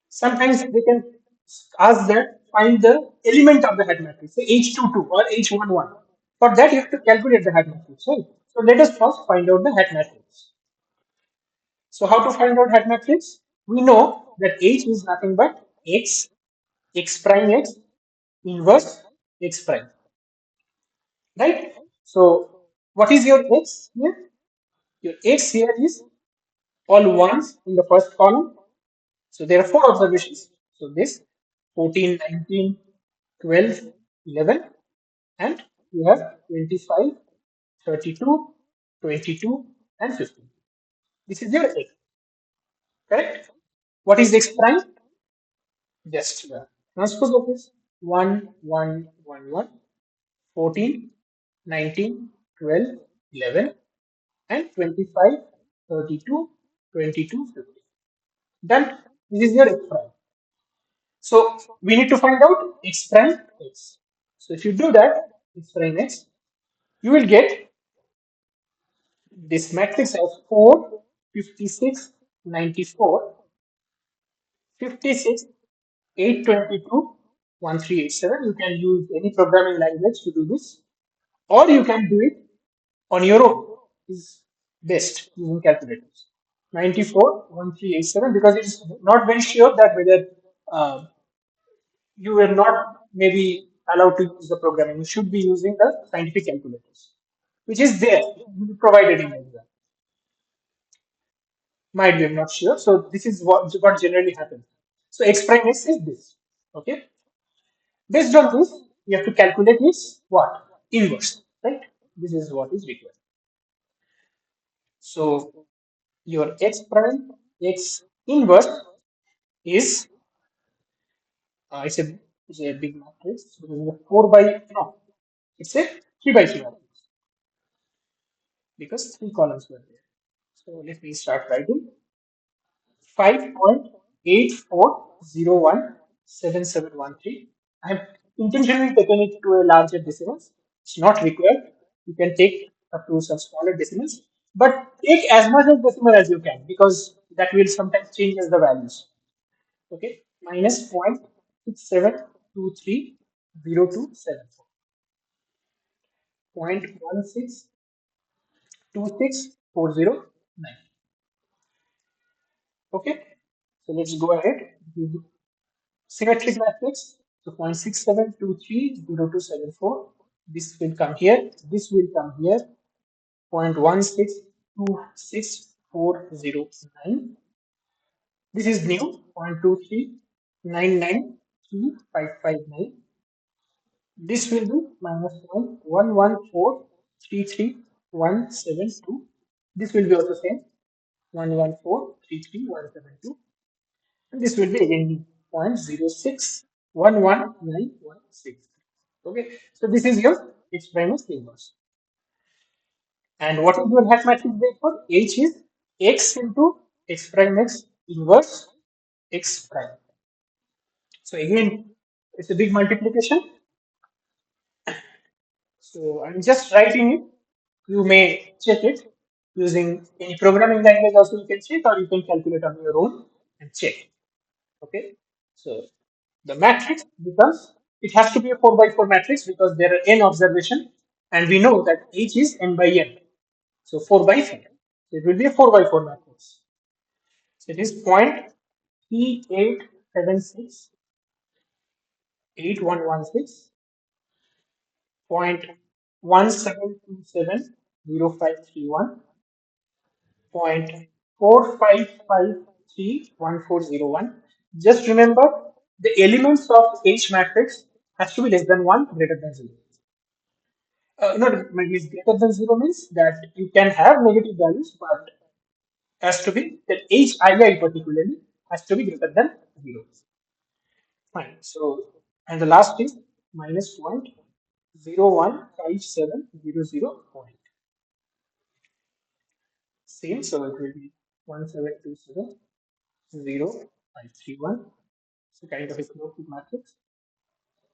Sometimes they can ask that find the element of the hat matrix, say H22 or H11. For that, you have to calculate the hat matrix, right? So let us first find out the hat matrix. So how to find out hat matrix? We know that H is nothing but X, X prime X, inverse X prime, right? So what is your X here? Your X here is all ones in the first column. So there are four observations. So this 14, 19, 12, 11, and you have 25, 32, 22, and 15. This is your X, correct? What is X prime? Just the transpose of this 1, 1, 1, 1, 14, 19, 12, 11, and 25, 32, 22, 50. Done. This is your X prime. So we need to find out X prime X. So if you do that, X prime X, you will get this matrix as 4, 56, 94, 56, 822, 1387. You can use any programming language to do this, or you can do it on your own. Is best using calculators. 94, 1387, because it's not very sure that whether you were not maybe allowed to use the programming. You should be using the scientific calculators, which is there, provided in the exam. Might be, I'm not sure. So this is what generally happens. So x prime x is this. Okay. Based on this, you have to calculate its what? Inverse. Right? This is what is required. So your x prime x inverse is it's a big matrix. So this is a 4 by no, it's a 3 by 3 matrix because three columns were there. So let me start writing. 5.84017713. I have intentionally taken it to a larger decimals. It's not required. You can take up to some smaller decimals, but take as much as decimal as you can because that will sometimes change as the values. Okay, minus 0.67230274, 0.1626409. Okay, so let's go ahead. Symmetric matrix. So 0.67230274. This will come here. This will come here. 0.1626409. This is new. 0.23993559. This will be minus 1,114,33172. This will be also same. 114,33172. And this will be again 0.0611916. Okay, so this is your H prime is inverse. And what is your hat matrix therefore? H is x into x prime x inverse x prime. So again, it's a big multiplication. So I'm just writing it. You may check it using any programming language also you can check, or you can calculate on your own and check. Okay. So the matrix becomes, it has to be a 4 by 4 matrix because there are n observation and we know that H is n by n. So 4 by 4. So it will be a 4 by 4 matrix. So it is 0.3876 8116 0.1727 0.45531401. Just remember the elements of H matrix has to be less than 1, greater than 0. Not maybe greater than 0 means that you can have negative values, but has to be that HII particularly has to be greater than 0. Fine. So, and the last is minus 0.015700 same, so it will be 17270,531. So kind of a closed matrix.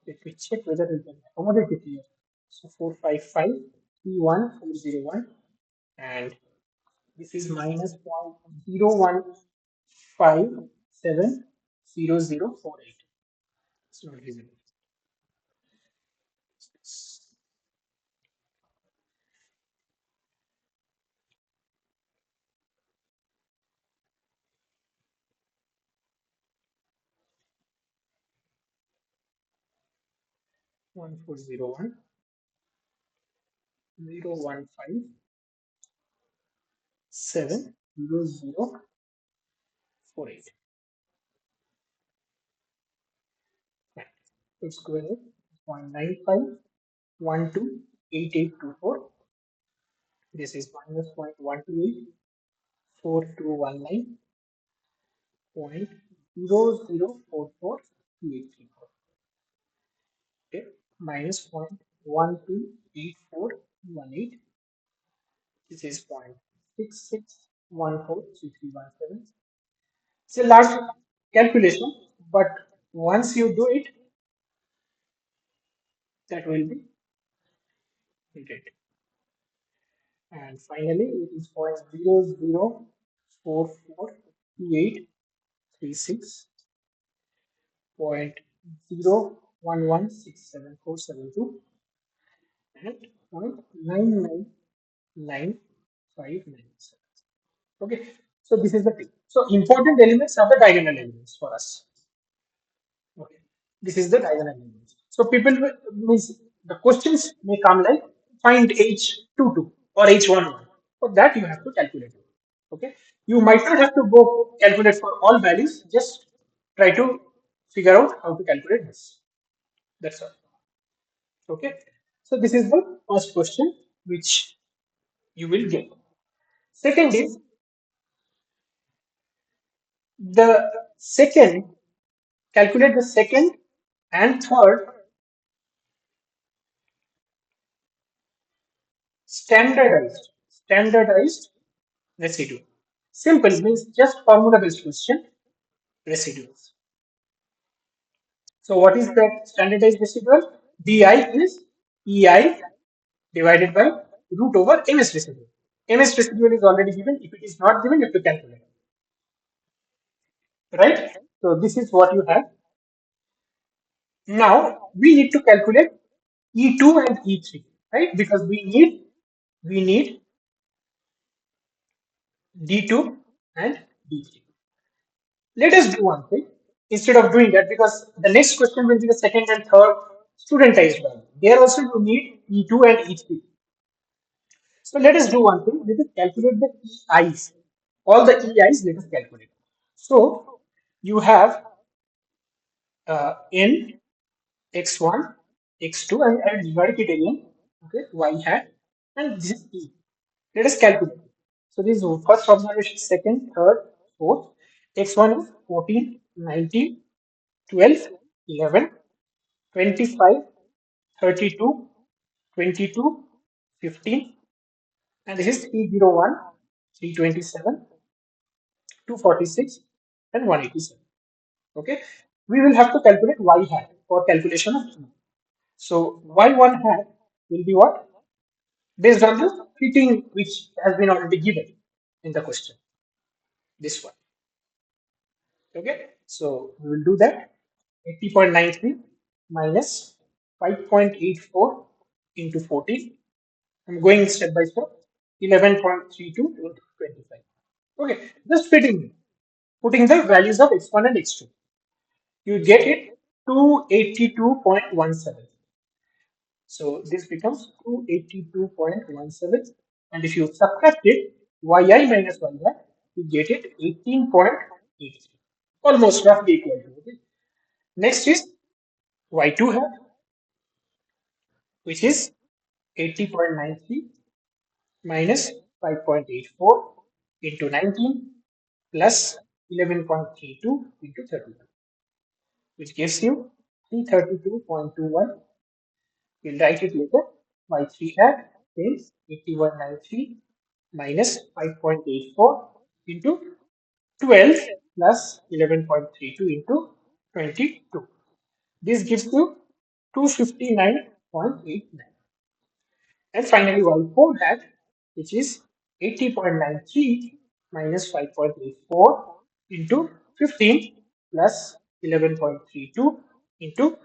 Let me check whether we can accommodate it here. So 45531,401, and this is minus 0.01570048. It's not visible. 1401 015 70048. Right. Let's go ahead. 0.95128824. This is minus 0.1284219. 0.00442834. Okay, minus 0.128418. This is 0.66143317. It's a large calculation, but once you do it, that will be needed. And finally, it is 0.00442836, 0.01167472, and 0.999597. Okay, so this is the thing. So important elements are the diagonal elements for us. Okay, this is the diagonal elements. So people means the questions may come like find H22 or H11. For that you have to calculate it. Okay, you might not have to go calculate for all values. Just try to figure out how to calculate this. That's all. Okay, so this is the first question which you will get. Second is the second, calculate the second and third standardized residue. Simple means just formula based question, residuals. So what is the standardized residual? Di is Ei divided by root over ms residual. Ms residual is already given. If it is not given, you have to calculate. Right? So this is what you have. Now we need to calculate E2 and E3, right? Because we need D2 and D3. Let us do one thing instead of doing that, because the next question will be the second and third studentized value. There also you need E2 and E3. So let us do one thing. Let us calculate the EIs. All the EIs, let us calculate. So you have N, X1, X2, and I divide it again. Okay, Y hat, and this is E. Let us calculate. So this is first observation, second, third, fourth. X1 is 14, 19, 12, 11, 25, 32, 22, 15, and this is 301, 327, 246, and 187. Okay, we will have to calculate y hat for calculation of E. So y1 hat will be what? Based on the fitting which has been already given in the question. This one. Okay, so we will do that. 80.93 minus 5.84 into 14. I'm going step by step. 11.32 into 25. Okay, just putting the values of x1 and x2. You get it 282.17. So this becomes 282.17. And if you subtract it, yi minus yi, you get it 18.83. Almost roughly equal to. Okay. Next is y2 hat, which is 80.93 minus 5.84 into 19 plus 11.32 into 32, which gives you 332.21. We'll write it later. Y3 hat is 8193 minus 5.84 into 12 plus 11.32 into 22. This gives you 259.89. And finally, Y4 hat, which is 80.93 minus 5.84 into 15 plus 11.32 into,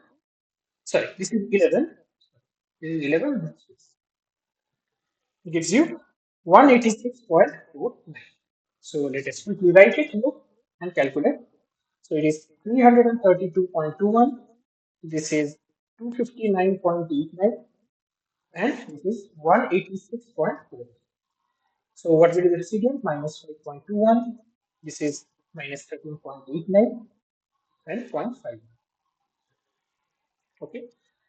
sorry, this is 11. This is 11. Gives you 186.49. So let us quickly write it here and calculate. So it is 332.21. This is 259.89 and this is 186.4. So what will be the residual? Minus 5.21. This is minus 13.89 and zero point 0.5. Okay.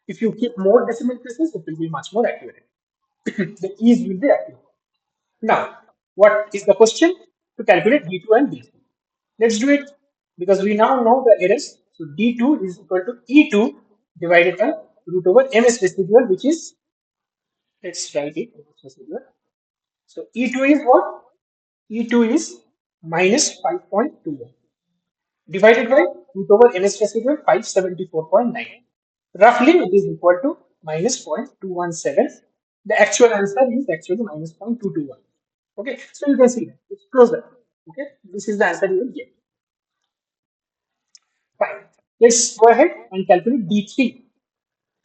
If you keep more decimal places, it will be much more accurate. The ease will be accurate. Now, what is the question? To calculate D2 and D3. Let's do it because we now know the errors. So D2 is equal to E2 divided by root over MS residual, which is, let's write it, MS residual. So E2 is what? E2 is minus 5.21 divided by root over MS residual 574.9. Roughly, it is equal to minus 0.217. The actual answer is actually minus 0.221. Okay, so you can see that it's closer. Okay, this is the answer you will get. Fine. Let's go ahead and calculate D3.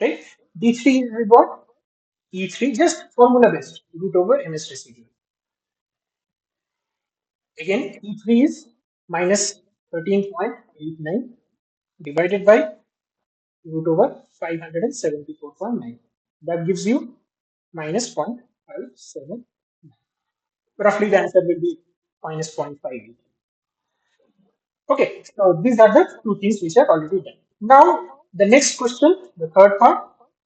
Right? D3 is what? E3, just formula based, root over MS residual. Again, E3 is minus 13.89 divided by root over 574.9. That gives you minus 0.57. Roughly, the answer will be minus 0.58. Okay, so these are the two things which are already done. Now, the next question, the third part,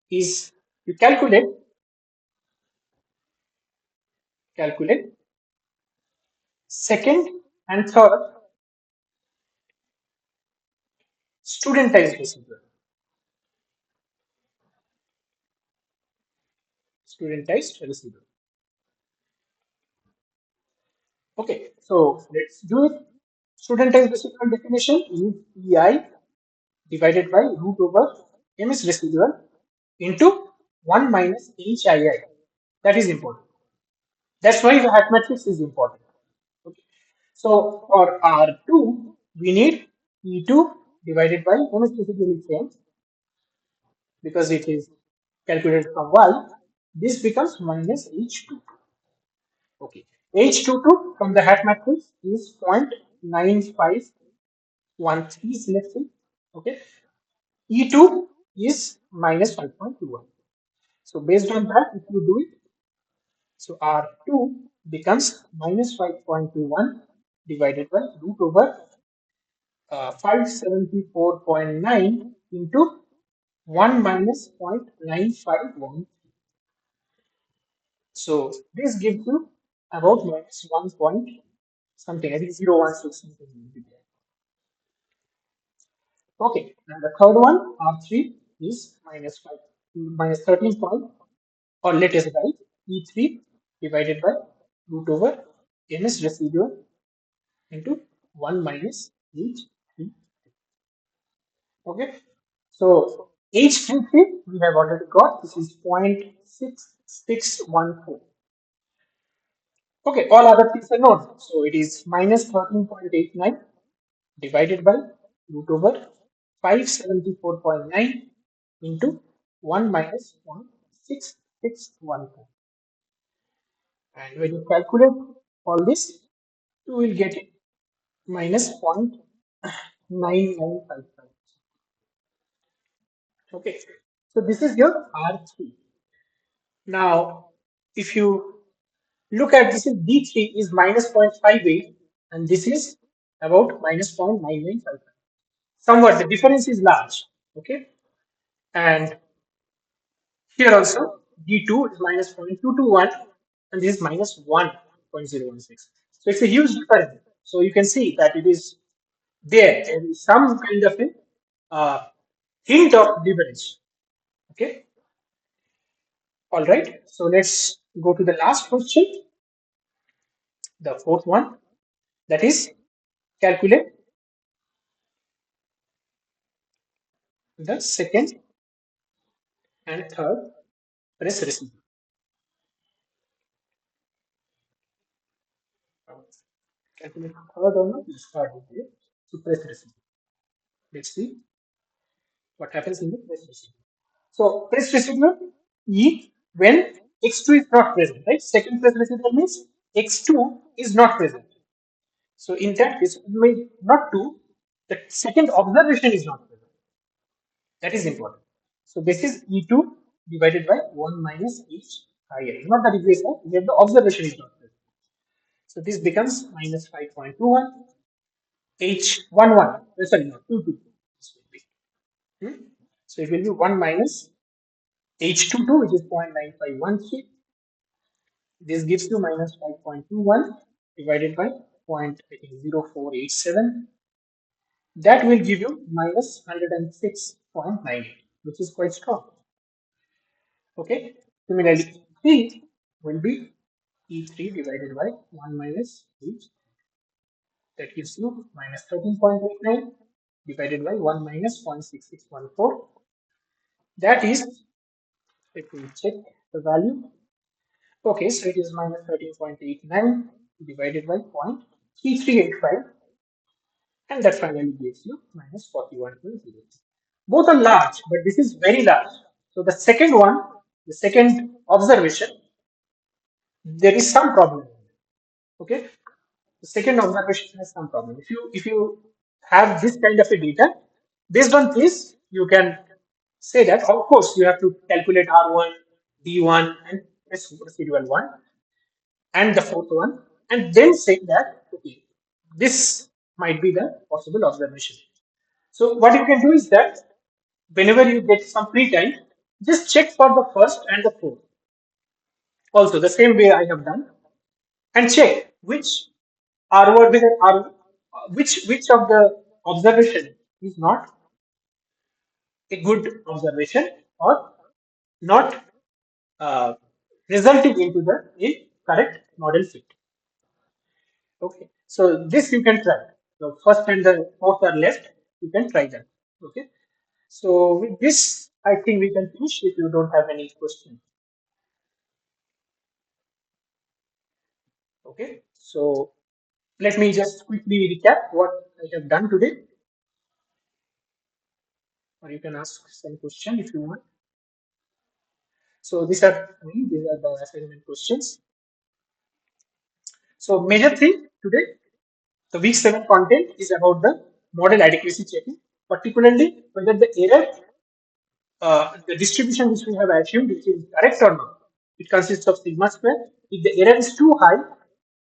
is you calculate second and third studentized residual. Studentized residual. Okay, so let's do it. Studentized residual definition is EI divided by root over MS residual into 1 minus HII. That is important. That's why the hat matrix is important. Okay. So for R2, we need E2 divided by MS residual is same because it is calculated from Y. This becomes minus H2. Okay. H22 from the hat matrix is 0.9513 selected. Okay. E2 is minus 5.21. So based on that, if you do it, so R2 becomes minus 5.21 divided by root over 574.9 into 1 minus 0.951. So this gives you about minus 1 point something, I think 0.16 something will be there. Okay, and the third one, R3 is minus 5, minus 13 point, or let us write E3 divided by root over MS residual into 1 minus H3. Okay, so H33 we have already got, this is 0.6614. Okay, all other things are known. So it is minus 13.89 divided by root over 574.9 into 1 minus 0.6614. And when you calculate all this, you will get minus 0.9955. Okay, so this is your R3. Now, if you look at this, is D3 is minus 0.58 and this is about minus 0.9955. Somewhat the difference is large. Okay, and here also D2 is minus 0.221 and this is minus 1.016. So it's a huge difference. So you can see that it is there is some kind of a hint of leverage. Okay, all right. So let's go to the last question, the fourth one, that is calculate the second and third press receipt. Calculate third or not, let's start with the so press receipt. Let's see what happens in the press receipt. So press residual E when x2 is not present, right? Second press residual means x2 is not present. So in that case, it may not 2, the second observation is not present. That is important. So this is E2 divided by 1 minus H higher. Not the replacement, where the observation is not present. So this becomes minus 5.21 H11. Sorry, not 22. This will be. So it will be 1 minus H22, which is 0.9513. This gives you minus 5.21 divided by point, I think 0.0487. That will give you minus 106.98, which is quite strong. Okay. Similarly, E3 will be E3 divided by 1 minus H. That gives you minus 13.89 divided by 1 minus 0.6614. That is, let me check the value. Okay, so it is minus 13.89 divided by 0.3385, and that finally gives you minus 41.0. Both are large, but this is very large. So the second one, the second observation, there is some problem. Okay, the second observation has some problem. If you have this kind of a data, based on this, you can say that of course you have to calculate R1, D1, and residual one, and the fourth one, and then say that okay, this might be the possible observation. So what you can do is that whenever you get some free time, just check for the first and the fourth. Also, the same way I have done, and check which are whether are which of the observation is not a good observation or not uh, resulting into the a correct model fit. Okay, so this you can try. The first and the fourth are left. You can try that. Okay, so with this, I think we can finish if you don't have any question. Okay, so let me just quickly recap what I have done today, or you can ask some question if you want. So these are the assignment questions. So major thing today, the week 7 content is about the model adequacy checking, particularly whether the error, the distribution which we have assumed, which is correct or not. It consists of sigma square. If the error is too high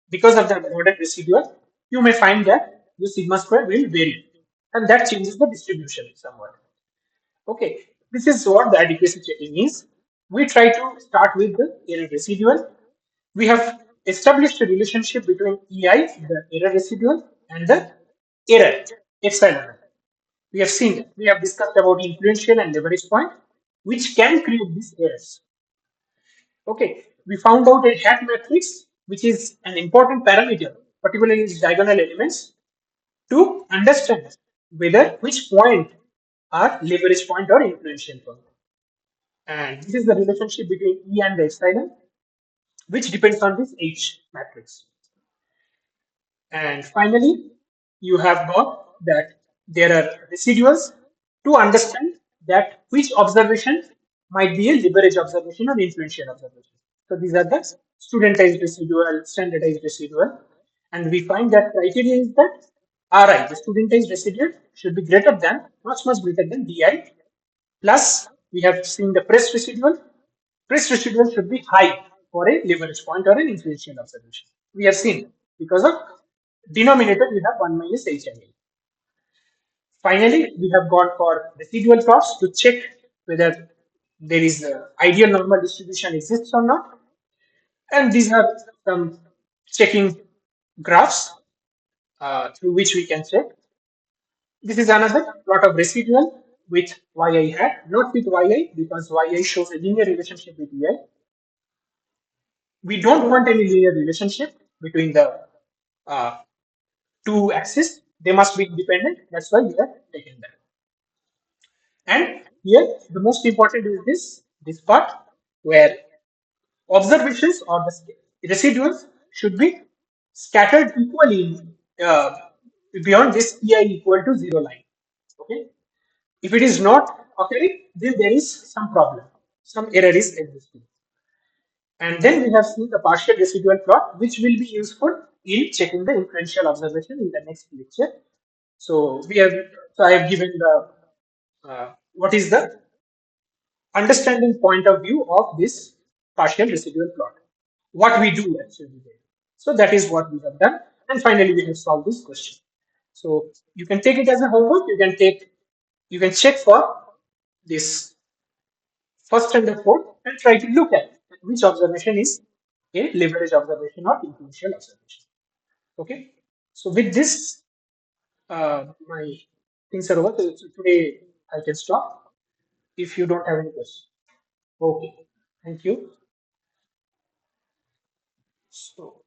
because of the model residual, you may find that the sigma square will vary, and that changes the distribution somewhat. Okay, this is what the adequacy checking is. We try to start with the error residual. We have established a relationship between EI, the error residual, and the error, epsilon. We have seen that. We have discussed about influential and leverage point, which can create these errors. Okay, we found out a hat matrix, which is an important parameter, particularly its diagonal elements, to understand whether which point are leverage point or influential point. And this is the relationship between E and the epsilon. which depends on this H matrix. And finally, you have got that there are residuals to understand that which observation might be a leverage observation or influential observation. So these are the studentized residual, standardized residual. And we find that criteria is that Ri, the studentized residual, should be greater than, much greater than Di. Plus, we have seen the press residual. Press residual should be high for a leverage point or an influential observation. We have seen because of denominator we have 1 minus HMA. Finally, we have gone for residual plots to check whether there is a ideal normal distribution exists or not. And these are some checking graphs through which we can check. This is another plot of residual with yi hat, not with yi because yi shows a linear relationship with ei. We don't want any linear relationship between the uh, two axes. They must be independent. That's why we have taken that. And here, the most important is this part where observations or the residuals should be scattered equally uh, beyond this ei equal to 0 line. Okay. If it is not occurring, then there is some problem. Some error is existing. And then we have seen the partial residual plot, which will be useful in checking the influential observation in the next lecture. So we have, so I have given the what is the understanding point of view of this partial residual plot. What we do actually there. So that is what we have done. And finally, we have solved this question. So you can take it as a homework. You can check for this first and the fourth and try to look at which observation is a leverage observation or influential observation. Okay. So with this, my things are over. So today I can stop if you don't have any questions. Okay. Thank you. So.